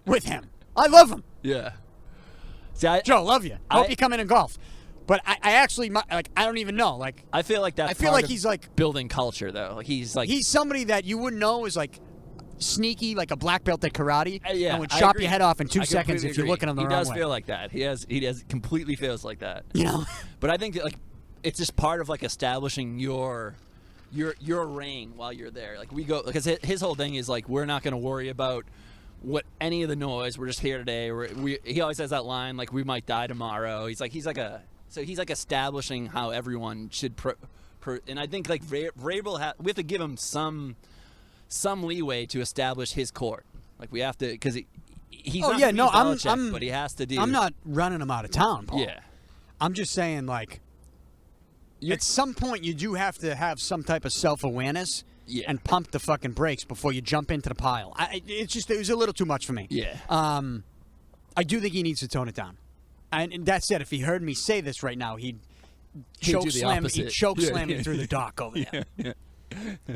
A: with him. I love him.
B: Yeah.
A: See, Joe, love you. Hope you come in and golf. But I actually, like, I don't even know. Like,
B: I feel like that's.
A: I feel like he's like
B: building culture, though. Like he's
A: somebody that you wouldn't know is like sneaky, like a black belt at karate,
B: yeah,
A: and would chop your head off in 2 seconds if you're looking on the wrong way.
B: He does feel like that. He completely feels like that.
A: You know.
B: But I think that, like, it's just part of like establishing your reign while you're there. Like we go, because his whole thing is like, we're not going to worry about what any of the noise. We're just here today. He always has that line, like, we might die tomorrow. He's like establishing how everyone should and I think like Vrabel we have to give him some leeway to establish his court. Like we have to, because he's not Belichick, but he has to do.
A: I'm not running him out of town, Paul.
B: Yeah.
A: I'm just saying, like, at some point you do have to have some type of self-awareness. Yeah. And pump the fucking brakes before you jump into the pile. It was a little too much for me.
B: Yeah.
A: I do think he needs to tone it down. And that said, if he heard me say this right now, he'd choke slam me through the dock over there. Yeah.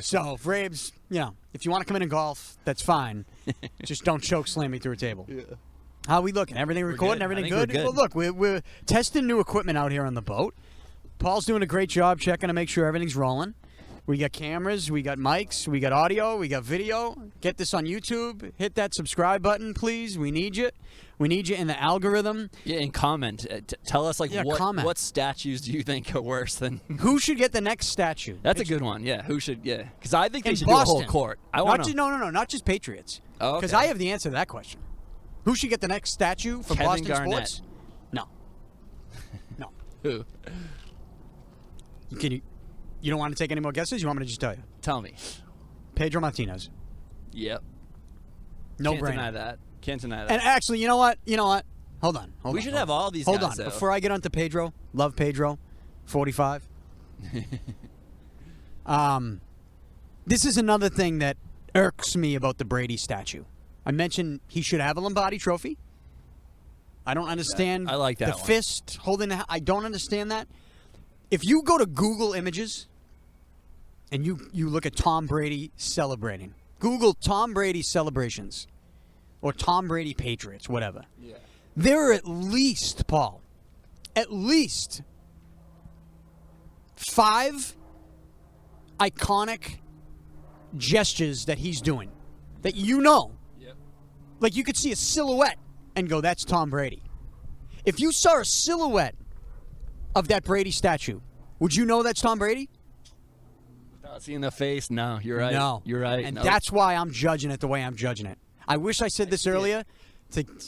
A: So, Vrabes, if you want to come in and golf, that's fine. Just don't choke slam me through a table. Yeah. How are we looking? Everything recording? Everything good? Well, look, we're testing new equipment out here on the boat. Paul's doing a great job checking to make sure everything's rolling. We got cameras, we got mics, we got audio, we got video. Get this on YouTube. Hit that subscribe button, please. We need you. We need you in the algorithm.
B: Yeah, and comment. Tell us, like, what statues do you think are worse than...
A: Who should get the next statue?
B: That's a good one, yeah. Who should, yeah. Because I think they should do a whole court.
A: Not just Patriots.
B: Oh, okay.
A: Because I have the answer to that question. Who should get the next statue for Boston
B: Garnett.
A: sports? No.
B: Who?
A: You don't want to take any more guesses? You want me to just tell you?
B: Tell me.
A: Pedro Martinez.
B: Yep.
A: No
B: Can't
A: brainer.
B: deny that. Can't deny that.
A: And actually, you know what? Hold on.
B: We should have all these guys,
A: Hold on. Before I get on to Pedro, love Pedro, 45. This is another thing that irks me about the Brady statue. I mentioned he should have a Lombardi trophy. I don't understand
B: I like that
A: the
B: one.
A: fist holding the... I don't understand that. If you go to Google Images and you look at Tom Brady celebrating, Google Tom Brady celebrations or Tom Brady Patriots, whatever. Yeah. There are at least, Paul, 5 iconic gestures that he's doing that you know. Yep. Like, you could see a silhouette and go, that's Tom Brady. If you saw a silhouette of that Brady statue, would you know that's Tom Brady?
B: Without seeing the face, no. You're right.
A: No.
B: You're right.
A: And that's why I'm judging it the way I'm judging it. I wish I said this earlier,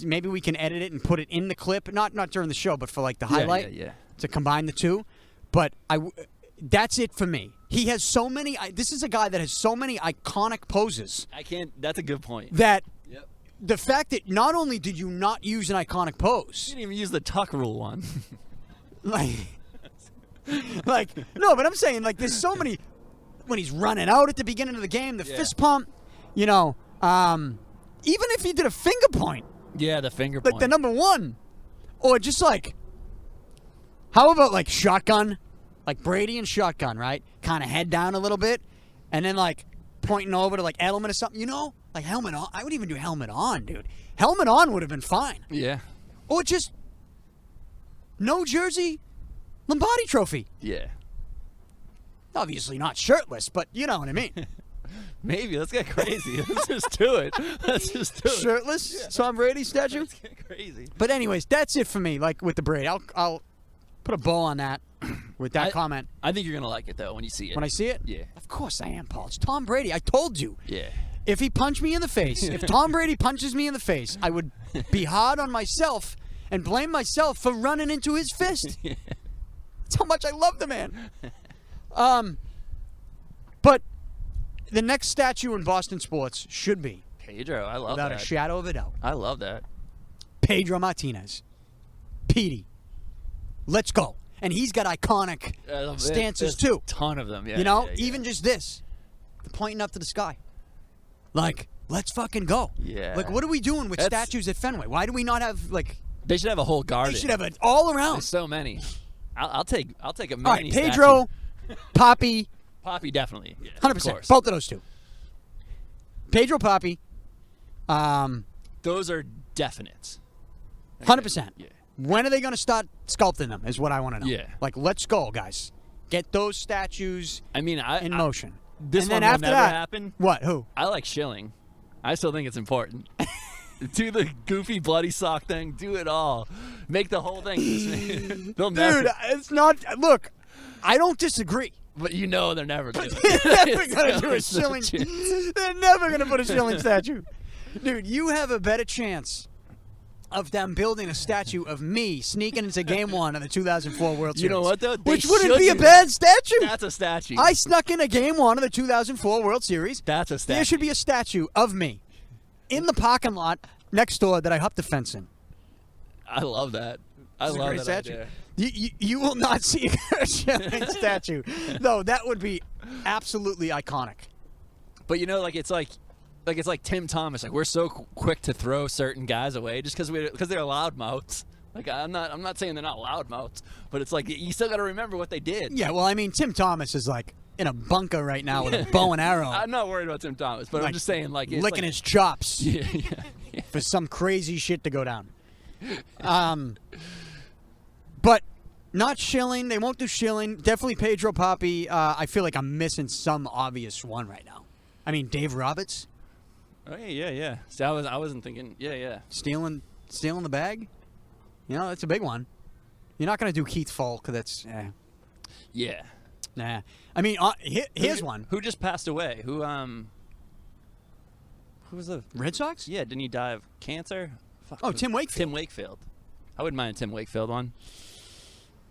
A: maybe we can edit it and put it in the clip, not during the show, but for like the highlight to combine the two. But that's it for me. He has so many. This is a guy that has so many iconic poses.
B: That's a good point.
A: That the fact that not only did you not use an iconic pose,
B: you didn't even use the tuck rule one.
A: like no, but I'm saying like there's so many when he's running out at the beginning of the game, the fist pump, even if he did a finger point.
B: Yeah, the finger point.
A: Like the number one. Or just like, how about like shotgun? Like Brady and shotgun, right? Kind of head down a little bit. And then like pointing over to like Edelman or something, Like helmet on. I would even do helmet on, dude. Helmet on would have been fine.
B: Yeah.
A: Or just no jersey, Lombardi trophy.
B: Yeah.
A: Obviously not shirtless, but you know what I mean.
B: Maybe. Let's get crazy. Let's just do it.
A: Shirtless Tom Brady statue?
B: Let's get crazy.
A: But anyways, that's it for me, like with the Brady. I'll put a bow on that with that comment.
B: I think you're going to like it, though, when you see it.
A: When I see it?
B: Yeah.
A: Of course I am, Paul. It's Tom Brady. I told you.
B: Yeah.
A: If he punched me in the face, if Tom Brady punches me in the face, I would be hard on myself and blame myself for running into his fist.
B: Yeah.
A: That's how much I love the man. But the next statue in Boston sports should be
B: Pedro. I love
A: without
B: that.
A: a shadow of a doubt.
B: I love that.
A: Pedro Martinez. Petey. Let's go. And he's got iconic stances too.
B: A ton of them, yeah.
A: Even just this. Pointing up to the sky. Like, let's fucking go.
B: Yeah.
A: Like, what are we doing with statues at Fenway? Why do we not have, like...
B: They should have a whole garden.
A: They should have it all around.
B: There's so many. I'll take a mini
A: all right, Pedro, Poppy.
B: Poppy, definitely. Yeah,
A: 100%. Both of those two. Pedro, Poppy.
B: Those are definites.
A: 100%.
B: Yeah.
A: When are they going to start sculpting them is what I want to know.
B: Yeah.
A: Like, let's go, guys. Get those statues in motion.
B: This
A: and
B: one
A: then
B: will
A: after
B: never
A: that,
B: happen.
A: What? Who?
B: I like shilling. I still think it's important. Do the goofy bloody sock thing. Do it all. Make the whole thing. They'll never.
A: Dude, it's not. Look, I don't disagree.
B: But they're never going to.
A: They're never going to do a shilling. They're never going to put a shilling statue. Dude, you have a better chance of them building a statue of me sneaking into Game 1 of the 2004 World Series.
B: You know what, though?
A: Which wouldn't be a bad statue.
B: That's a statue.
A: I snuck in a Game 1 of the 2004 World Series.
B: That's a statue.
A: There should be a statue of me in the parking lot next door that I hopped the fence in.
B: I love that. I love
A: great
B: that
A: statue.
B: idea.
A: You will not see a shilling statue. Though that would be absolutely iconic.
B: But it's like Tim Thomas. Like, we're so quick to throw certain guys away just because they're loudmouths. Like, I'm not saying they're not loudmouths, but it's like you still got to remember what they did.
A: Yeah, well, I mean, Tim Thomas is like in a bunker right now with a bow and arrow.
B: I'm not worried about Tim Thomas, but I'm just saying, like, it's
A: licking his chops
B: yeah.
A: for some crazy shit to go down. But not shilling. They won't do shilling. Definitely Pedro, Poppy. I feel like I'm missing some obvious one right now. I mean, Dave Roberts.
B: Oh yeah. See, I wasn't thinking. Yeah.
A: Stealing the bag. That's a big one. You're not gonna do Keith Falk. That's
B: yeah.
A: Nah. I mean, here's one.
B: Who just passed away? Who was the
A: Red Sox?
B: Yeah, didn't he die of cancer?
A: Fuck. Tim Wakefield.
B: Tim Wakefield. I wouldn't mind a Tim Wakefield one.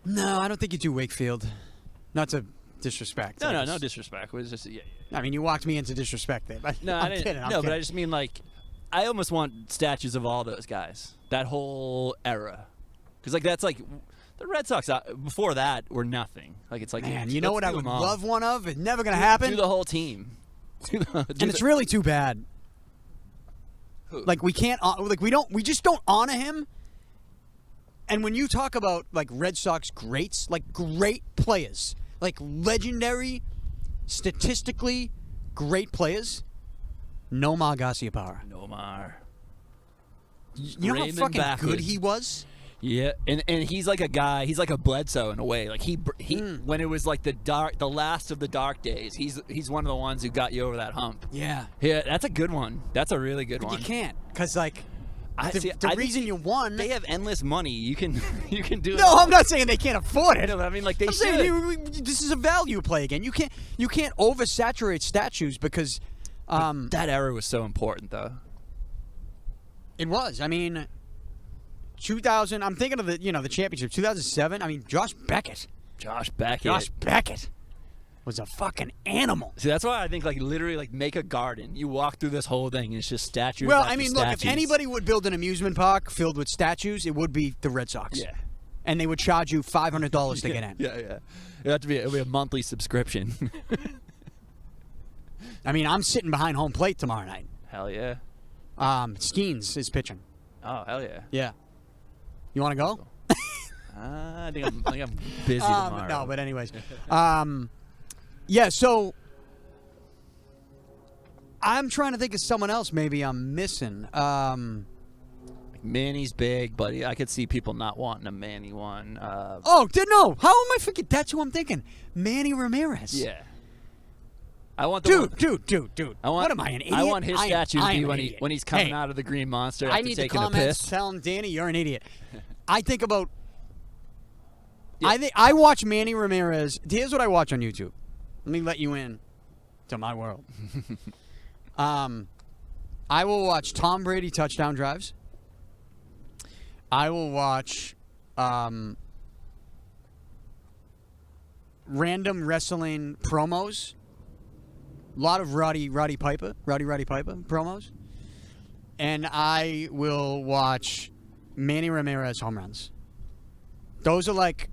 A: No, I don't think you do Wakefield. Not to disrespect.
B: No disrespect. It was just yeah.
A: I mean, you walked me into disrespect there. But
B: No,
A: I'm
B: I didn't.
A: kidding. I'm
B: no,
A: kidding.
B: but I just mean, like, I almost want statues of all those guys. That whole era. Because, like, that's like the Red Sox before that were nothing. Like, it's like,
A: man, you know what I would love one of? It's never gonna happen.
B: Do the whole team.
A: And it's really too bad.
B: Who?
A: Like, we can't. We just don't honor him. And when you talk about like Red Sox greats, like great players, like legendary, statistically great players, Nomar Garciaparra.
B: Nomar.
A: You know
B: Raymond
A: how fucking
B: Backward.
A: good he was?
B: Yeah, and he's like a guy. He's like a Bledsoe in a way. Like he when it was like the last of the dark days. He's one of the ones who got you over that hump.
A: Yeah.
B: Yeah, that's a good one. That's a really good one.
A: You can't, because like the
B: I
A: reason
B: think
A: you won.
B: They have endless money. You can do it.
A: No, I'm not saying they can't afford it.
B: No, but I mean, like, they
A: I'm
B: should.
A: saying this is a value play again. You can't oversaturate statues because
B: that era was so important, though.
A: It was. I mean, 2000. I'm thinking of the championship. 2007. I mean, Josh Beckett.
B: Josh Beckett.
A: Josh Beckett was a fucking animal.
B: See, that's why I think literally make a garden. You walk through this whole thing, and it's just statues.
A: Well,
B: after
A: I mean, look, if
B: statues.
A: anybody would build an amusement park filled with statues, it would be the Red Sox.
B: Yeah.
A: And they would charge you $500 to get in.
B: Yeah. It'd be a monthly subscription.
A: I mean, I'm sitting behind home plate tomorrow night.
B: Hell yeah.
A: Skeens is pitching.
B: Oh, hell yeah.
A: Yeah. You want to go?
B: I think I'm busy tomorrow.
A: No, but anyways. Yeah, so I'm trying to think of someone else maybe I'm missing.
B: Manny's big, but I could see people not wanting a Manny one.
A: No. How am I forgetting? That's who I'm thinking. Manny Ramirez.
B: Yeah. I want the
A: Dude. What am I, an idiot?
B: I want his statue to be when he's coming
A: Hey,
B: out of the Green Monster
A: I
B: after
A: need to
B: taking a
A: comment
B: piss.
A: telling Danny you're an idiot. I think about. I watch Manny Ramirez. Here's what I watch on YouTube. Let me let you in to my world. I will watch Tom Brady touchdown drives. I will watch random wrestling promos. A lot of Roddy Piper promos. And I will watch Manny Ramirez home runs. Those are like,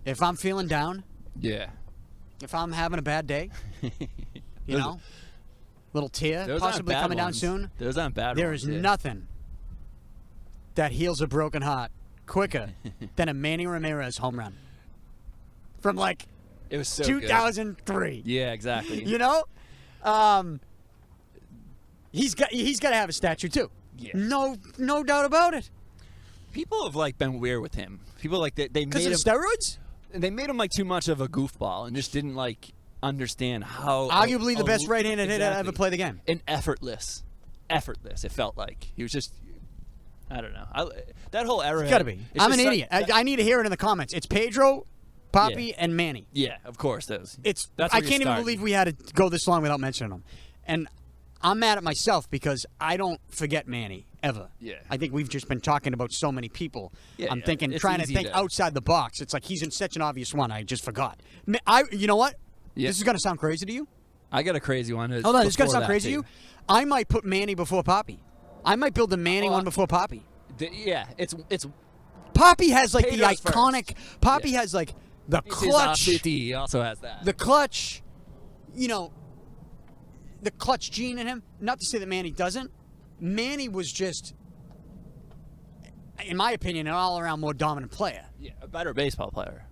A: if I'm feeling down,
B: Yeah.
A: if I'm having a bad day, little tear
B: Those
A: possibly
B: aren't bad
A: coming down
B: ones.
A: soon.
B: Those aren't bad
A: There
B: ones.
A: is
B: yeah.
A: nothing that heals a broken heart quicker than a Manny Ramirez home run from like
B: It was so good.
A: 2003.
B: Yeah, exactly.
A: He's got to have a statue too.
B: Yeah.
A: No doubt about it.
B: People have been weird with him. People they
A: Because
B: made
A: of
B: him
A: steroids?
B: they made him too much of a goofball and just didn't understand how
A: Arguably the best right-handed hitter to ever play the game.
B: And effortless. It felt like he was just. I don't know. That whole era.
A: It's got to be. I'm an idiot. I need to hear it in the comments. It's Pedro, Papi, and Manny.
B: Yeah, of course those.
A: It's.
B: That's
A: I
B: where you're
A: can't even
B: starting.
A: believe we had to go this long without mentioning them. And I'm mad at myself because I don't forget Manny ever.
B: Yeah.
A: I think we've just been talking about so many people.
B: Yeah,
A: I'm
B: yeah.
A: thinking,
B: It's
A: trying to
B: easy
A: think
B: to-
A: outside the box. It's like he's in such an obvious one. I just forgot. You know what?
B: Yeah.
A: This is gonna sound crazy to you.
B: I got a crazy one.
A: Hold on, this is gonna
B: before
A: sound
B: that,
A: crazy to
B: too.
A: you. I might put Manny before Papi. I might build a Manny one before Papi.
B: Yeah, it's
A: Papi has like
B: Pedro's
A: the iconic.
B: first.
A: Papi
B: Yeah.
A: has like the
B: his
A: clutch.
B: He also has that.
A: The clutch. The clutch gene in him. Not to say that Manny doesn't. Manny was just, in my opinion, an all-around more dominant player.
B: Yeah, a better baseball player.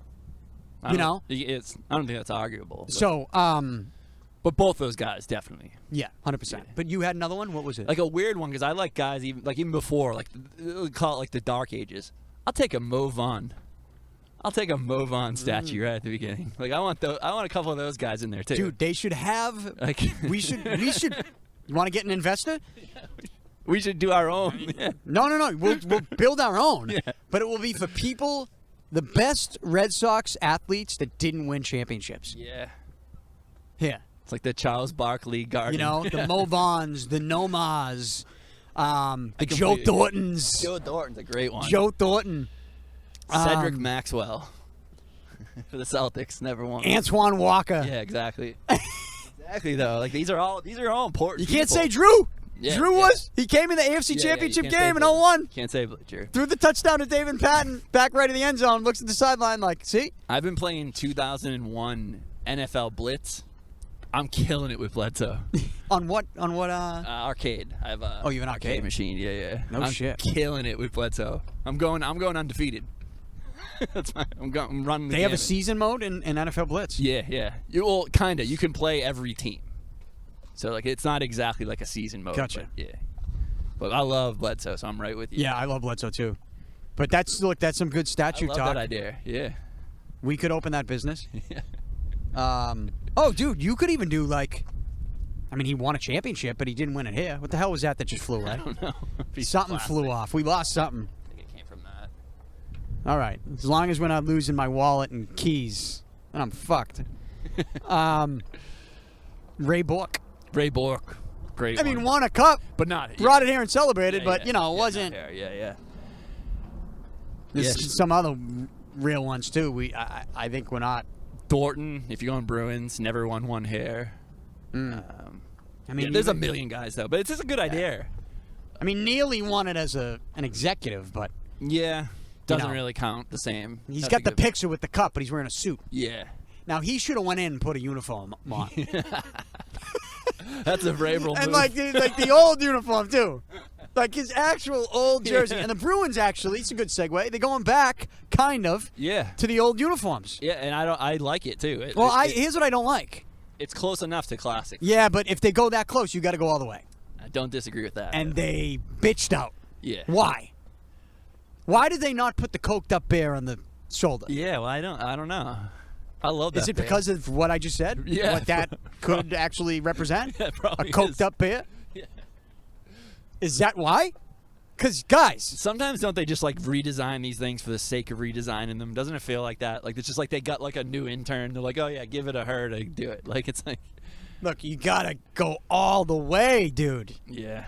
B: I
A: You
B: don't think that's arguable. But,
A: So,
B: but both those guys definitely.
A: yeah, 100%. But you had another one. What was it?
B: Like a weird one because I like guys even before we call it the dark ages. I'll take a Mo Vaughn. I'll take a Mo Vaughn statue right at the beginning. I want a couple of those guys in there too.
A: Dude, they should have. We should. You want to get an investor?
B: We should do our own. Yeah.
A: No. We'll build our own.
B: Yeah.
A: But it will be for people, the best Red Sox athletes that didn't win championships.
B: Yeah.
A: Here.
B: It's like the Charles Barkley Garden.
A: The Mo Vaughns, the Nomas, the Joe
B: completely-
A: Thorntons.
B: Joe Thornton's a great one.
A: Joe Thornton.
B: Cedric Maxwell for the Celtics never won.
A: Antoine Walker.
B: Yeah, exactly. Exactly though. These are all important.
A: You can't
B: people.
A: say Drew.
B: Yeah,
A: Drew
B: yeah.
A: he came in the AFC
B: Yeah,
A: Championship
B: you can't say
A: game in
B: Blitzer.
A: 01.
B: Can't say Blitzer.
A: Threw the touchdown to David Patton, back right of the end zone, looks at the sideline like, see?
B: I've been playing 2001 NFL Blitz. I'm killing it with Bledsoe.
A: On what?
B: Arcade. I have a
A: Oh, you have an arcade?
B: machine. Yeah.
A: No
B: I'm
A: shit.
B: Killing it with Bledsoe. I'm going undefeated. That's my. I'm running.
A: They have a season mode in NFL Blitz.
B: Yeah. Well, kinda. You can play every team. So it's not exactly like a season mode.
A: Gotcha.
B: But, yeah. But I love Bledsoe, so I'm right with you.
A: Yeah, I love Bledsoe too. But that's some good
B: I
A: statue
B: love
A: talk.
B: that idea. Yeah.
A: We could open that business.
B: Yeah.
A: Oh, dude, you could even do he won a championship, but he didn't win it here. What the hell was that just flew away?
B: I don't know.
A: Something flew off. We lost something.
B: I think it came from that.
A: All right. As long as we're not losing my wallet and keys, then I'm fucked. Ray Bork.
B: Ray Bork. great.
A: I mean, won a cup,
B: but not
A: brought it here and celebrated, but it
B: not
A: wasn't.
B: here. Yeah.
A: There's some other real ones too. I think we're not.
B: Thornton, if you're going Bruins, never won one hair. I mean, there's a million guys though, but it's just a good idea.
A: I mean, Neely won it as an executive, but
B: doesn't really count the same.
A: He's got the picture with the cup, but he's wearing a suit.
B: Yeah.
A: Now he should have went in and put a uniform on.
B: That's a Vrabel move.
A: And like the old uniform too. Like his actual old jersey. And the Bruins actually, it's a good segue. They're going back, kind of, to the old uniforms.
B: Yeah, and I like it too.
A: Here's what I don't like.
B: It's close enough to classic.
A: Yeah, but if they go that close, you got to go all the way.
B: I don't disagree with that.
A: And they bitched out.
B: Yeah.
A: Why? Why did they not put the coked up bear on the shoulder?
B: Yeah, well, I don't know. I love that.
A: Is it because of what I just said?
B: Yeah.
A: What that could actually represent?
B: Yeah, probably
A: a coked up bear?
B: Yeah.
A: Is that why? Because, guys.
B: Sometimes don't they just like redesign these things for the sake of redesigning them? Doesn't it feel like that? Like it's just like they got like a new intern. They're like, oh yeah, give it a her to do it. Like it's like.
A: Look, you got to go all the way, dude.
B: Yeah.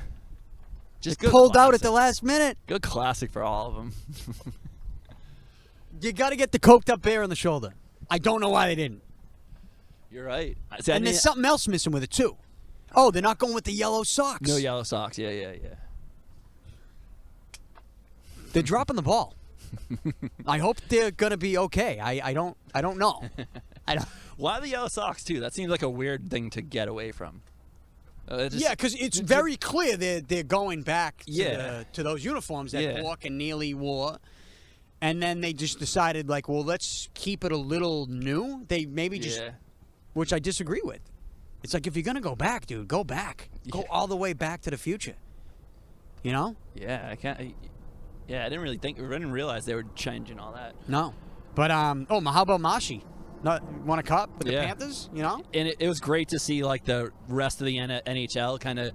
A: Just pulled out at the last minute.
B: Good classic for all of them.
A: You got to get the coked up bear on the shoulder. I don't know why they didn't.
B: You're right.
A: And there's something else missing with it, too. Oh, they're not going with the yellow socks.
B: No yellow socks. Yeah.
A: They're dropping the ball. I hope they're going to be okay. I don't know.
B: Why the yellow socks, too? That seems like a weird thing to get away from.
A: Because it's very clear they're going back to those uniforms that Bork and Neely wore. And then they just decided, like, well, let's keep it a little new. They maybe just, which I disagree with. It's like, if you're going to go back, dude, go back. Go all the way back to the future. You know?
B: Yeah, I can't. Yeah, I didn't realize they were changing all that.
A: No. But, how about Mashi? Won a cup with the Panthers, you know?
B: And it was great to see, like, the rest of the NHL kind of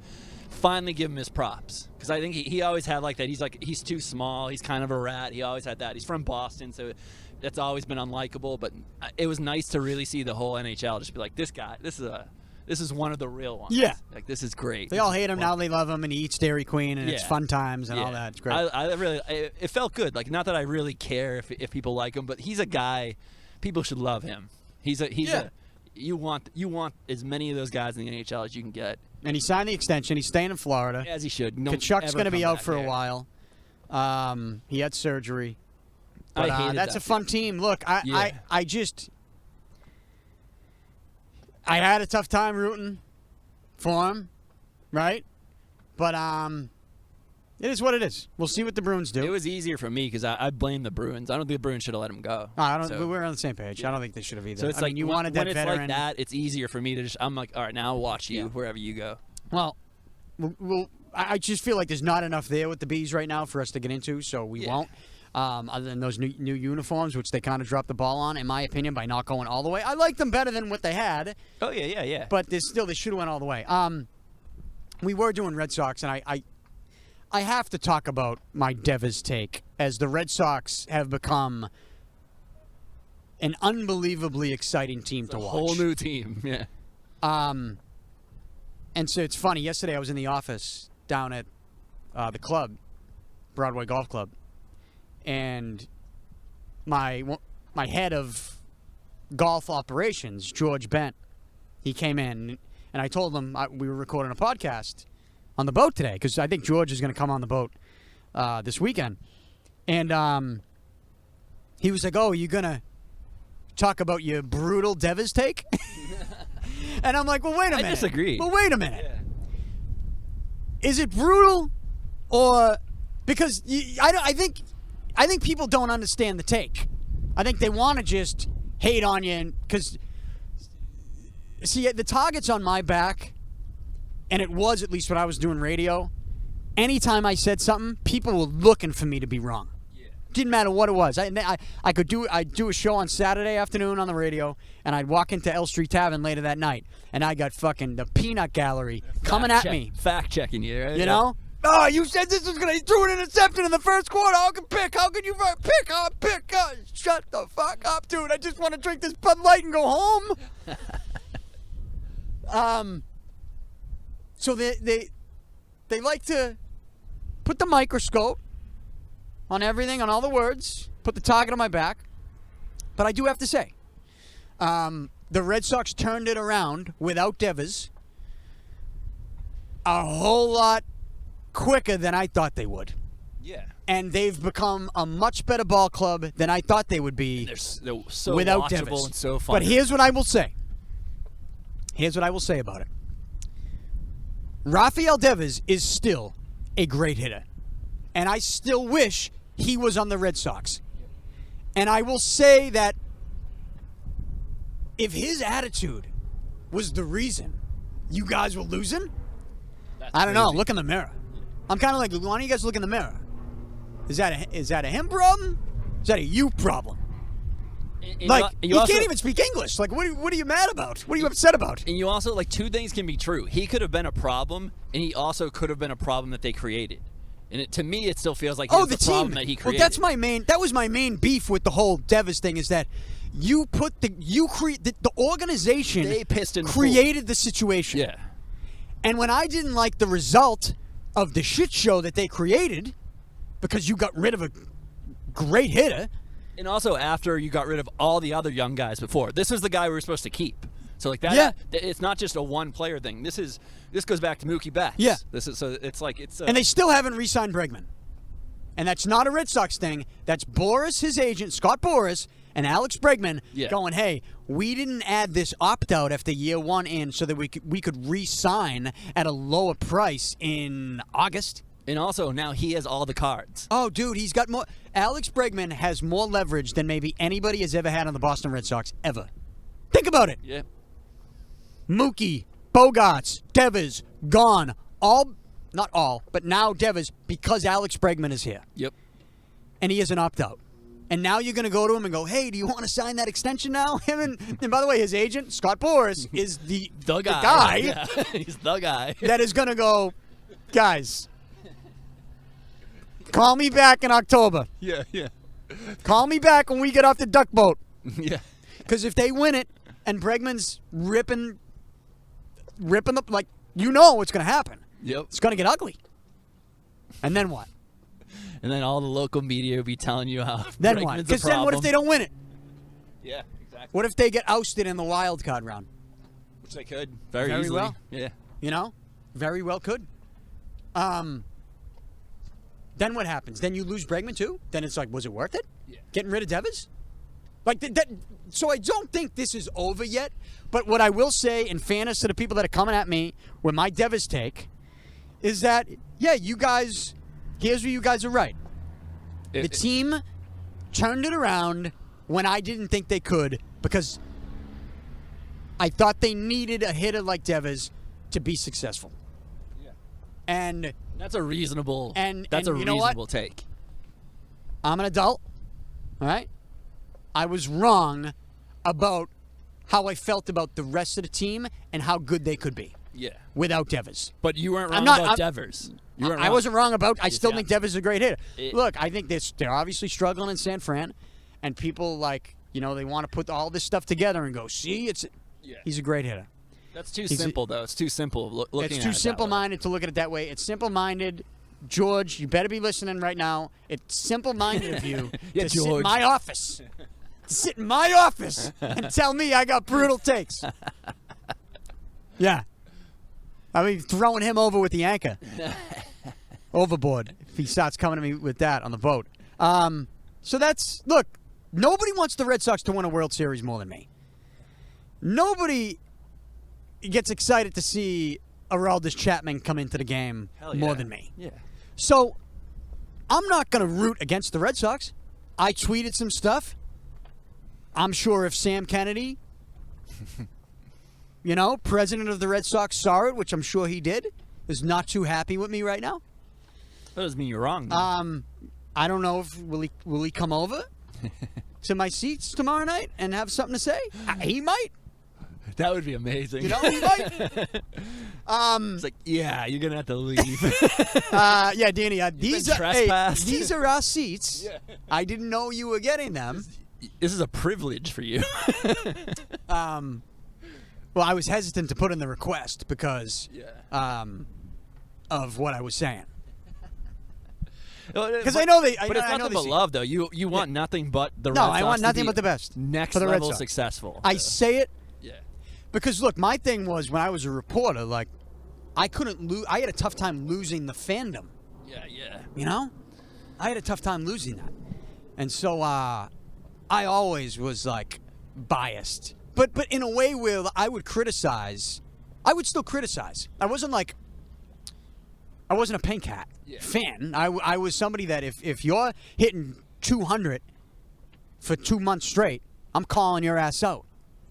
B: finally give him his props. Because I think he always had like that. He's too small. He's kind of a rat. He always had that. He's from Boston, so that's always been unlikable. But it was nice to really see the whole NHL just be like, this guy, this is one of the real ones.
A: Yeah.
B: Like, this is great.
A: They all hate him. Now they love him, and he eats Dairy Queen, and it's fun times and all that. It's great.
B: It felt good. Like, not that I really care if people like him, but he's a guy, people should love him. You want as many of those guys in the NHL as you can get.
A: And he signed the extension. He's staying in Florida.
B: As he should.
A: Kachuk's going to be out for a while. He had surgery. But that's a fun team. Look, I had a tough time rooting for him, right? But it is what it is. We'll see what the Bruins do.
B: It was easier for me because I blame the Bruins. I don't think the Bruins should have let him go.
A: We're on the same page. I don't think they should have either.
B: So it's like
A: you wanted that
B: when
A: veteran.
B: It's like that, it's easier for me to just. I'm like, all right, now I'll watch you wherever you go.
A: Well, I just feel like there's not enough there with the Bees right now for us to get into, so we won't. Other than those new uniforms, which they kind of dropped the ball on, in my opinion, by not going all the way. I like them better than what they had.
B: Oh yeah.
A: But they should have went all the way. We were doing Red Sox, and I have to talk about my Devers take, as the Red Sox have become an unbelievably exciting team to watch.
B: A whole new team, yeah.
A: And so it's funny. Yesterday I was in the office down at the club, Broadway Golf Club, and my head of golf operations, George Bent, he came in, and I told him we were recording a podcast on the boat today, because I think George is going to come on the boat this weekend. And he was like, oh, are you going to talk about your brutal Devers take? And I'm like, well, wait a minute.
B: I disagree.
A: Well, wait a minute.
B: Yeah.
A: Is it brutal, or because I think people don't understand the take. I think they want to just hate on you, because see, the target's on my back, and it was, at least when I was doing radio. Anytime I said something, people were looking for me to be wrong. Didn't matter what it was. I'd do a show on Saturday afternoon on the radio, and I'd walk into L Street Tavern later that night, and I got fucking the peanut gallery coming at me.
B: Fact checking you, right?
A: You know? Oh, you said this was going to... He threw an interception in the first quarter. How can you pick? I'll pick. Shut the fuck up, dude. I just want to drink this Bud Light and go home. So they like to put the microscope on everything, on all the words, put the target on my back. But I do have to say, the Red Sox turned it around without Devers a whole lot quicker than I thought they would.
B: Yeah.
A: And they've become a much better ball club than I thought they would be
B: They're so
A: without
B: watchable
A: Devers.
B: and so fun.
A: But here's what I will say. Here's what I will say about it. Rafael Devers is still a great hitter. And I still wish he was on the Red Sox. And I will say that if his attitude was the reason you guys were losing,
B: That's
A: I don't know.
B: crazy.
A: Look in the mirror. I'm kind of like, why don't you guys look in the mirror? Is that a him problem? Is that a you problem?
B: And
A: Like,
B: you
A: he
B: also,
A: can't even speak English. Like, what are you mad about? What are you upset about?
B: And you also, like, two things can be true. He could have been a problem, and he also could have been a problem that they created. And to me, it still feels like
A: Oh,
B: the
A: the
B: problem
A: team.
B: that he
A: Well,
B: created.
A: that was my main beef with the whole Devers thing is that the organization
B: They pissed and
A: created the situation.
B: Yeah.
A: And when I didn't like the result of the shit show that they created because you got rid of a great hitter.
B: And also after you got rid of all the other young guys before. This was the guy we were supposed to keep. So like that,
A: Yeah.
B: It's not just a one player thing. This goes back to Mookie Betts.
A: Yeah.
B: And
A: they still haven't re-signed Bregman. And that's not a Red Sox thing. That's Boris, his agent, Scott Boris, and Alex Bregman going, hey, we didn't add this opt-out after year one in so that we could re-sign at a lower price in August.
B: And also now he has all the cards.
A: Oh, dude, he's got more. Alex Bregman has more leverage than maybe anybody has ever had on the Boston Red Sox, ever. Think about it.
B: Yeah.
A: Mookie, Bogarts, Devers, gone. Not all, but now Devers because Alex Bregman is here.
B: Yep.
A: And he has an opt-out. And now you're going to go to him and go, hey, do you want to sign that extension now? And by the way, his agent, Scott Boris, is the guy
B: Yeah. He's the guy.
A: that is going to go, guys, call me back in October.
B: Yeah.
A: Call me back when we get off the duck boat.
B: Yeah.
A: Because if they win it and Bregman's ripping the, like, you know what's going to happen.
B: Yep.
A: It's going to get ugly. And then what?
B: And then all the local media will be telling you how
A: Then
B: Bregman's
A: what?
B: a
A: Because then what if
B: problem.
A: they don't win it?
B: Yeah, exactly.
A: What if they get ousted in the wild card round?
B: Which they could very
A: Very
B: easily.
A: well.
B: Yeah.
A: You know? Very well could. Then what happens? Then you lose Bregman too? Then it's like, was it worth it?
B: Yeah.
A: Getting rid of Devers? Like that. So I don't think this is over yet. But what I will say, in fairness to the people that are coming at me with my Devers take, is that, yeah, you guys, here's where you guys are right. The team turned it around when I didn't think they could because I thought they needed a hitter like Devers to be successful.
B: Yeah.
A: And
B: That's a reasonable.
A: And-
B: that's
A: and
B: a
A: you know what?
B: reasonable take.
A: I'm an adult, all right? I was wrong about how I felt about the rest of the team and how good they could be
B: Yeah.
A: without Devers.
B: But you weren't wrong
A: I'm not-
B: about
A: I'm-
B: Devers. You weren't
A: I
B: wrong.
A: wasn't wrong about. I still
B: Yeah.
A: think Devers is a great hitter.
B: It-
A: Look, I think they're obviously struggling in San Fran, and people like they want to put all this stuff together and go, see, he's a great hitter.
B: That's too simple, though. It's too simple looking at it
A: It's too
B: that way.
A: simple-minded to look at it that way. It's simple-minded. George, you better be listening right now. It's simple-minded of you
B: Yeah,
A: to sit in
B: George.
A: my office. To sit in my office and tell me I got brutal takes. Yeah. I mean, throwing him over with the anchor. Overboard. If he starts coming to me with that on the boat. So that's, look, nobody wants the Red Sox to win a World Series more than me. Nobody gets excited to see Aroldis Chapman come into the game
B: Hell
A: more
B: yeah.
A: than me.
B: Yeah.
A: So I'm not going to root against the Red Sox. I tweeted some stuff. I'm sure if Sam Kennedy, president of the Red Sox, saw it, which I'm sure he did, is not too happy with me right now.
B: That doesn't mean you're wrong. Though.
A: I don't know if will he come over to my seats tomorrow night and have something to say. He might.
B: That would be amazing.
A: He might.
B: It's like, yeah, you're gonna have to leave.
A: Yeah, Danny.
B: been trespassed.
A: These are our seats.
B: Yeah.
A: I didn't know you were getting them.
B: This is a privilege for you.
A: Well, I was hesitant to put in the request because of what I was saying. Because I know they.
B: But it's nothing but love, though. You want nothing but the Red Sox.
A: No, I want nothing but the best.
B: Next
A: for the
B: level
A: Red Sox.
B: successful.
A: I say it.
B: Yeah.
A: Because look, my thing was when I was a reporter, like I couldn't lose. I had a tough time losing the fandom.
B: Yeah.
A: You know, I had a tough time losing that, and so I always was like biased, but in a way where I would criticize. I would still criticize. I wasn't a paint cat fan. I was somebody that if you're hitting 200 for 2 months straight, I'm calling your ass out.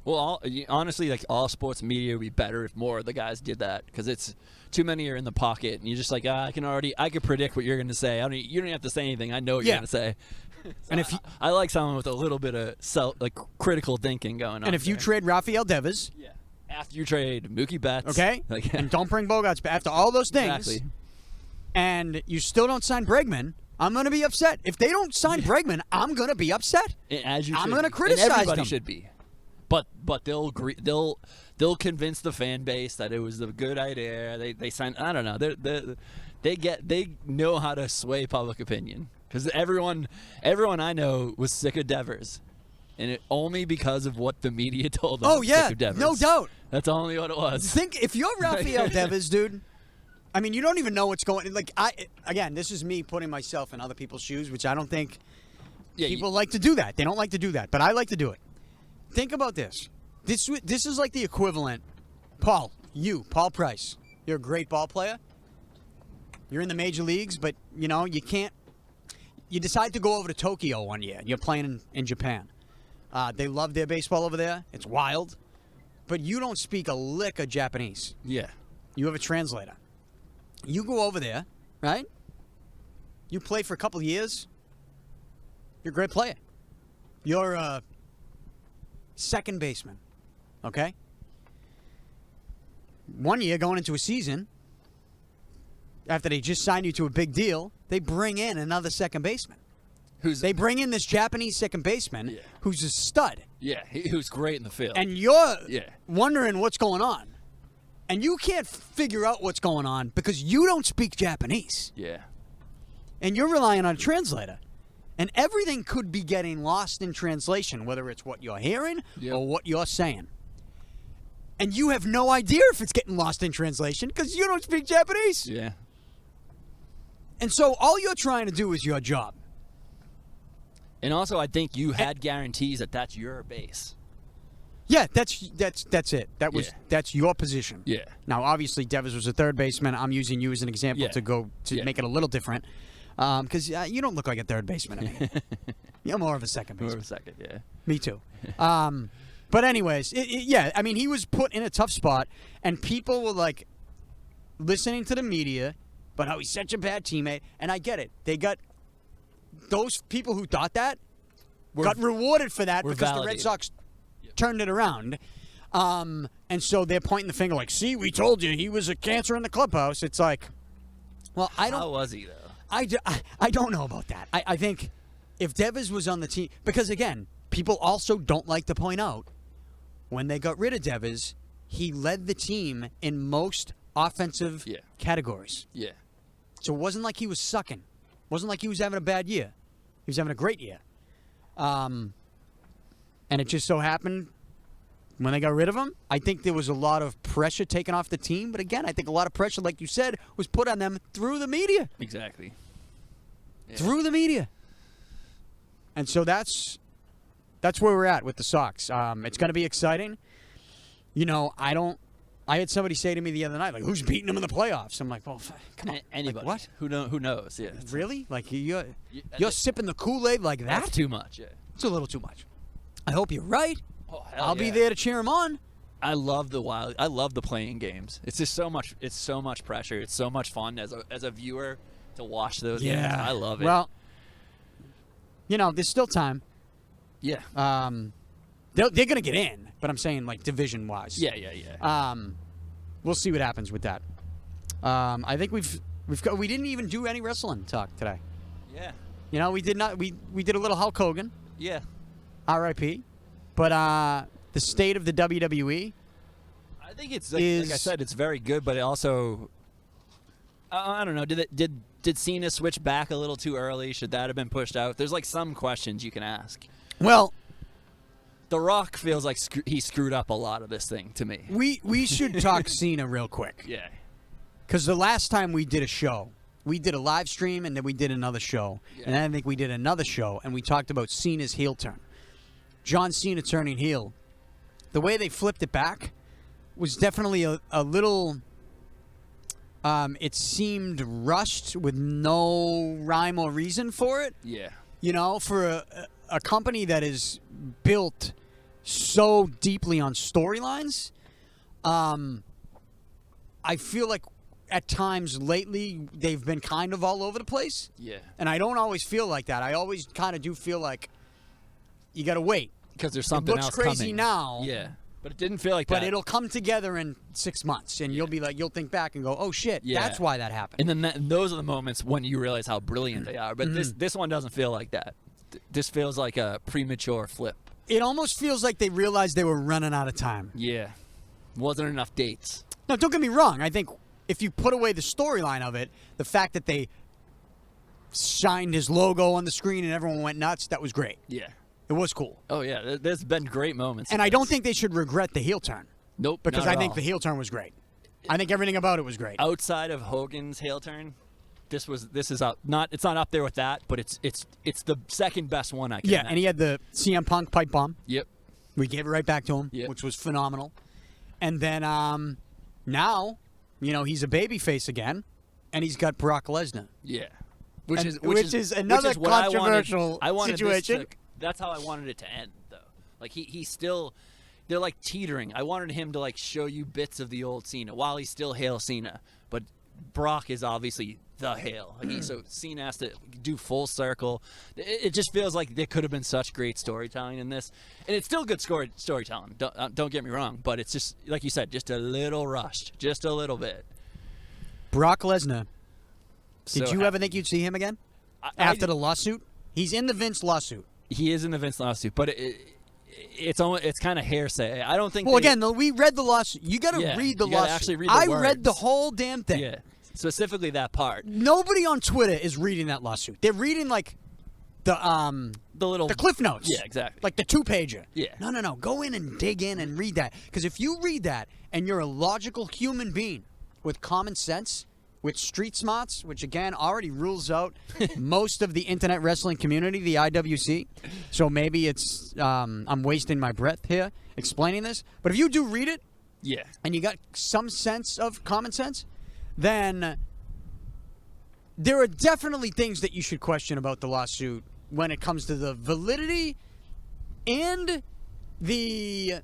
B: Well, honestly, like all sports media would be better if more of the guys did that because it's too many are in the pocket and you're just like, I could predict what you're going to say. You don't have to say anything. I know what you're going to say. So
A: and if
B: I like someone with a little bit of critical thinking going on.
A: And if you trade Rafael Devers,
B: after you trade Mookie Betts,
A: okay, and don't bring Bogarts back after all those things.
B: Exactly.
A: And you still don't sign Bregman, I'm going to be upset. If they don't sign Bregman, I'm going to be upset.
B: I'm
A: going to criticize
B: and everybody
A: them.
B: should be. But they'll agree. They'll convince the fan base that it was a good idea. They sign. I don't know. They know how to sway public opinion because everyone I know was sick of Devers, and it only because of what the media told them.
A: Oh yeah,
B: sick of Devers.
A: no doubt.
B: That's only what it was.
A: Think if you're Rafael Devers, dude. I mean, you don't even know what's going on. Like, again, this is me putting myself in other people's shoes, which I don't think people like to do that. They don't like to do that, but I like to do it. Think about this. This is like the equivalent. Paul Price. You're a great ball player. You're in the major leagues, but, you can't. You decide to go over to Tokyo one year. You're playing in Japan. They love their baseball over there. It's wild. But you don't speak a lick of Japanese.
B: Yeah.
A: You have a translator. You go over there, right? You play for a couple of years. You're a great player. You're a second baseman, okay? 1 year going into a season, after they just signed you to a big deal, they bring in another second baseman. They bring in this Japanese second baseman who's a stud.
B: Yeah, who's great in the field.
A: And you're wondering what's going on. And you can't figure out what's going on because you don't speak Japanese.
B: Yeah.
A: And you're relying on a translator. And everything could be getting lost in translation, whether it's what you're hearing or what you're saying. And you have no idea if it's getting lost in translation because you don't speak Japanese.
B: Yeah.
A: And so all you're trying to do is your job.
B: And also, I think you had guarantees that that's your base.
A: Yeah, that's it. That's your position.
B: Yeah.
A: Now, obviously, Devers was a third baseman. I'm using you as an example to make it a little different, because you don't look like a third baseman to me. You're more of a second baseman.
B: More of a second, yeah.
A: Me too. But anyways, I mean, he was put in a tough spot, and people were like listening to the media, but how he's such a bad teammate. And I get it. They got those people who thought that got rewarded for that because
B: validated.
A: The Red Sox turned it around. And so they're pointing the finger like, see, we told you he was a cancer in the clubhouse. It's like, well, I don't.
B: How was he, though?
A: I don't know about that. I think if Devers was on the team, because, again, people also don't like to point out when they got rid of Devers, he led the team in most offensive categories.
B: Yeah.
A: So it wasn't like he was sucking. It wasn't like he was having a bad year. He was having a great year. And it just so happened when they got rid of him, I think there was a lot of pressure taken off the team. But again, I think a lot of pressure, like you said, was put on them through the media.
B: Exactly. Yeah.
A: Through the media. And so that's where we're at with the Sox. It's going to be exciting. I had somebody say to me the other night, like, who's beating them in the playoffs? I'm like, well, come on.
B: Anybody.
A: Like, what?
B: Who knows? Yeah.
A: Really? Like, you're sipping the Kool-Aid like that?
B: That's too much, yeah.
A: It's a little too much. I hope you're right.
B: Oh,
A: I'll be there to cheer him on.
B: I love the playing games. It's just so much pressure. It's so much fun as a viewer to watch those games. I love it.
A: Well, there's still time.
B: Yeah.
A: They're going to get in, but I'm saying, like, division-wise.
B: Yeah.
A: We'll see what happens with that. I think we didn't even do any wrestling talk today.
B: Yeah.
A: We did not. We did a little Hulk Hogan.
B: Yeah.
A: R.I.P. But the state of the WWE
B: think it's like I said, it's very good, but it also, I don't know. Did Cena switch back a little too early? Should that have been pushed out? There's like some questions you can ask.
A: Well,
B: The Rock feels like he screwed up a lot of this thing to me.
A: we should talk Cena real quick.
B: Yeah.
A: Because the last time we did a show, we did a live stream and then we did another show.
B: Yeah.
A: And then I think we did another show and we talked about Cena's heel turn. John Cena turning heel. The way they flipped it back was definitely a little... it seemed rushed with no rhyme or reason for it.
B: Yeah.
A: You know, for a company that is built so deeply on storylines, I feel like at times lately they've been kind of all over the place.
B: Yeah.
A: And I don't always feel like that. I always kind of do feel like you got to wait.
B: Because there's something else coming.
A: It looks crazy now.
B: Yeah. But it didn't feel like that.
A: But it'll come together in 6 months, and you'll think back and go, oh, shit, that's why that happened.
B: And then those are the moments when you realize how brilliant they are. But this one doesn't feel like that. This feels like a premature flip.
A: It almost feels like they realized they were running out of time.
B: Yeah. Wasn't enough dates.
A: No, don't get me wrong. I think if you put away the storyline of it, the fact that they shined his logo on the screen and everyone went nuts, that was great.
B: Yeah.
A: It was cool.
B: Oh, yeah. There's been great moments.
A: And I don't think they should regret the heel turn.
B: Nope.
A: Because
B: not
A: I
B: at
A: think
B: all.
A: the heel turn was great. I think everything about it was great.
B: Outside of Hogan's heel turn, this is up. It's not up there with that, but it's the second best one I can.
A: Yeah, and he had the CM Punk pipe bomb.
B: Yep.
A: We gave it right back to him,
B: Yep.
A: which was phenomenal. And then now, he's a babyface again, and he's got Brock Lesnar.
B: Yeah.
A: Which is another
B: what
A: controversial
B: I wanted
A: situation.
B: That's how I wanted it to end, though. Like he's still, they're like teetering. I wanted him to like show you bits of the old Cena while he's still Hail Cena, but Brock is obviously the Hail. So Cena has to do full circle. It just feels like there could have been such great storytelling in this, and it's still good storytelling. Don't get me wrong, but it's just like you said, just a little rushed, just a little bit.
A: Brock Lesnar. Did
B: So
A: you ever think you'd see him again after the lawsuit? He's in the Vince lawsuit.
B: He is in the Vince lawsuit, but it's kind of hearsay. I don't think.
A: Well, again, though, we read the lawsuit. You got to read the
B: you gotta
A: lawsuit.
B: actually read the
A: I
B: words.
A: read the whole damn thing.
B: Yeah, specifically that part.
A: Nobody on Twitter is reading that lawsuit. They're reading like the cliff notes.
B: Yeah, exactly.
A: Like the 2-pager.
B: Yeah.
A: No. Go in and dig in and read that. Because if you read that and you're a logical human being with common sense, with street smarts, which again already rules out most of the internet wrestling community, the IWC. So maybe it's I'm wasting my breath here explaining this. But if you do read it,
B: Yeah.
A: and you got some sense of common sense, then there are definitely things that you should question about the lawsuit when it comes to the validity and the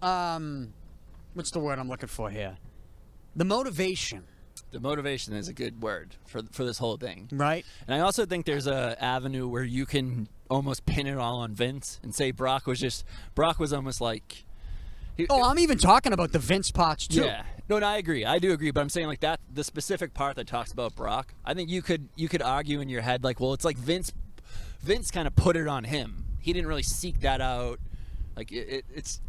A: what's the word I'm looking for here? The motivation.
B: The motivation is a good word for this whole thing.
A: Right?
B: And I also think there's a avenue where you can almost pin it all on Vince and say Brock was almost like...
A: I'm even talking about the Vince parts, too.
B: Yeah. No, I agree. I do agree, but I'm saying like that the specific part that talks about Brock, I think you could argue in your head like, well, it's like Vince kind of put it on him. He didn't really seek that out. Like it's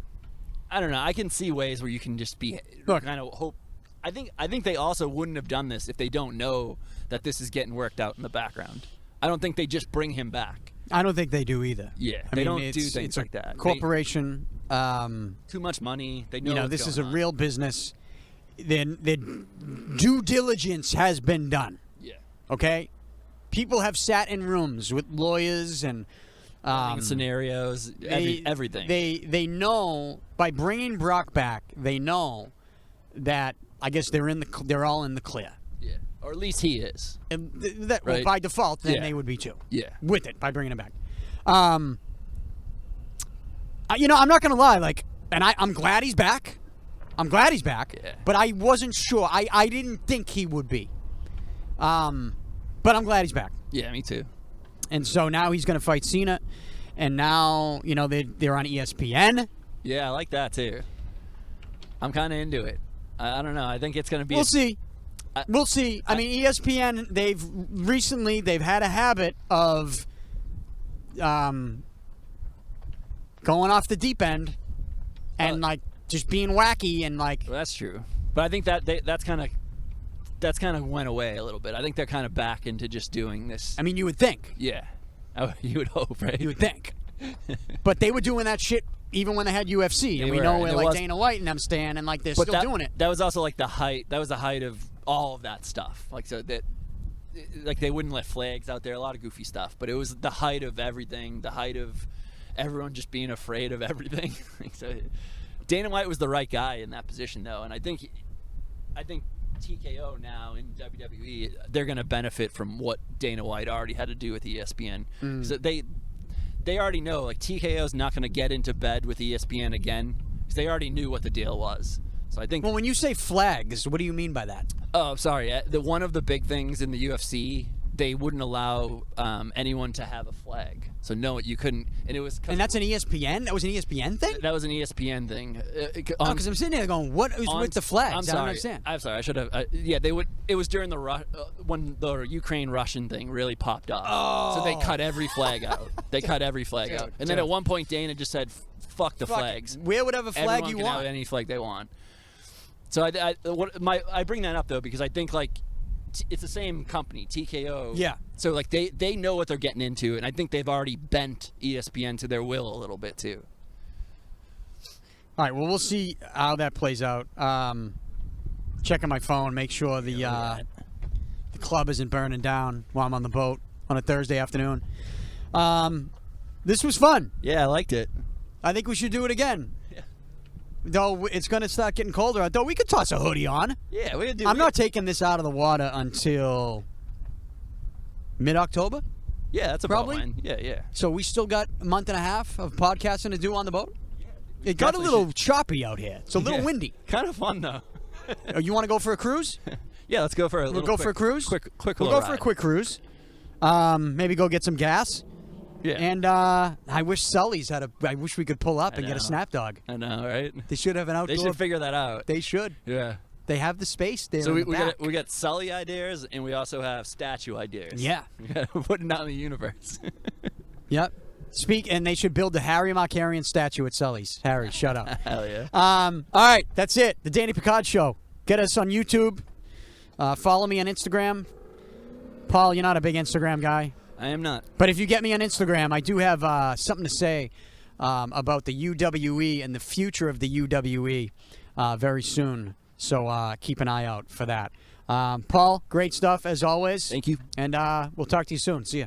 B: I don't know. I can see ways where you can just be kind of hope. I think they also wouldn't have done this if they don't know that this is getting worked out in the background. I don't think they just bring him back.
A: I don't think they do either.
B: Yeah,
A: I
B: they
A: mean,
B: don't do things like that.
A: Corporation.
B: Too much money. They know what's
A: this is a
B: going on.
A: real business. Their due diligence has been done.
B: Yeah.
A: Okay? People have sat in rooms with lawyers and
B: scenarios, everything.
A: They know by bringing Brock back. They know that I guess they're all in the clear.
B: Yeah, or at least he is.
A: And
B: Right.
A: well, by default, then
B: Yeah.
A: they would be too.
B: Yeah.
A: With it by bringing him back. I'm not gonna lie. Like, and I'm glad he's back.
B: Yeah.
A: But I wasn't sure. I didn't think he would be. But I'm glad he's back.
B: Yeah, me too.
A: And so now he's gonna fight Cena, and now they're on ESPN.
B: Yeah, I like that too. I'm kind of into it. I don't know. I think it's going to be.
A: We'll see. We'll see. I mean, ESPN. They've had a habit of going off the deep end and like just being wacky and like.
B: Well, that's true, but I think that's kind of went away a little bit. I think they're kind of back into just doing this.
A: I mean, you would think.
B: Yeah, you would hope, right?
A: You would think. But they were doing that shit even when they had UFC, and we know where like Dana White and them stand, and like they're still doing it.
B: That was also like the height. That was the height of all of that stuff. Like so that, like they wouldn't let flags out there. A lot of goofy stuff, but it was the height of everything. The height of everyone just being afraid of everything. So Dana White was the right guy in that position, though, and I think TKO now in WWE, they're going to benefit from what Dana White already had to do with ESPN. So they already know, like, TKO's not going to get into bed with ESPN again because they already knew what the deal was. So I think.
A: Well, when you say flags, what do you mean by that?
B: Oh, sorry. One of the big things in the UFC, they wouldn't allow anyone to have a flag. So no, you couldn't. And it was.
A: And that's an ESPN. That was an ESPN thing.
B: That was an ESPN thing.
A: Because I'm sitting there going, "What is with the flags?"
B: I'm sorry.
A: I don't understand.
B: I'm sorry. I should have. Yeah, they would. It was during when the Ukraine-Russian thing really popped off.
A: Oh.
B: So they cut every flag out. They cut every flag out. And then at one point, Dana just said, "Fuck the flags.
A: Wear whatever flag
B: Everyone
A: you
B: can
A: want.
B: have any flag they want." So I bring that up though because I think like it's the same company, TKO.
A: Yeah.
B: So like they know what they're getting into, and I think they've already bent ESPN to their will a little bit too.
A: All right. Well, we'll see how that plays out. Checking my phone, make sure the club isn't burning down while I'm on the boat on a Thursday afternoon. This was fun.
B: Yeah, I liked it.
A: I think we should do it again. Though it's going to start getting colder out. Though we could toss a hoodie on.
B: Yeah, we could do.
A: I'm not taking this out of the water until mid-October.
B: Yeah, that's
A: probably.
B: About fine. Yeah.
A: So we still got a month and a half of podcasting to do on the boat.
B: Yeah,
A: it got a little choppy out here. It's a little windy.
B: Kind of fun though.
A: You want to go for a cruise?
B: Yeah, let's go for a.
A: We'll go for a cruise.
B: Quick.
A: We'll go for a quick cruise. Maybe go get some gas.
B: Yeah.
A: And I wish Sully's had a. I wish we could pull up and get a snap dog.
B: I know, right?
A: They should have an outdoor.
B: They should figure that out.
A: They should.
B: Yeah.
A: They have the space there.
B: So
A: in the back.
B: we got Sully ideas, and we also have statue ideas.
A: Yeah.
B: We got to put it out in the universe.
A: Yep. And they should build the Harry Markarian statue at Sully's. Harry, shut up.
B: Hell yeah.
A: All right, that's it. The Danny Picard Show. Get us on YouTube. Follow me on Instagram. Paul, you're not a big Instagram guy.
B: I am not.
A: But if you get me on Instagram, I do have something to say about the UWE and the future of the UWE very soon. So keep an eye out for that. Paul, great stuff as always.
B: Thank you.
A: And we'll talk to you soon. See ya.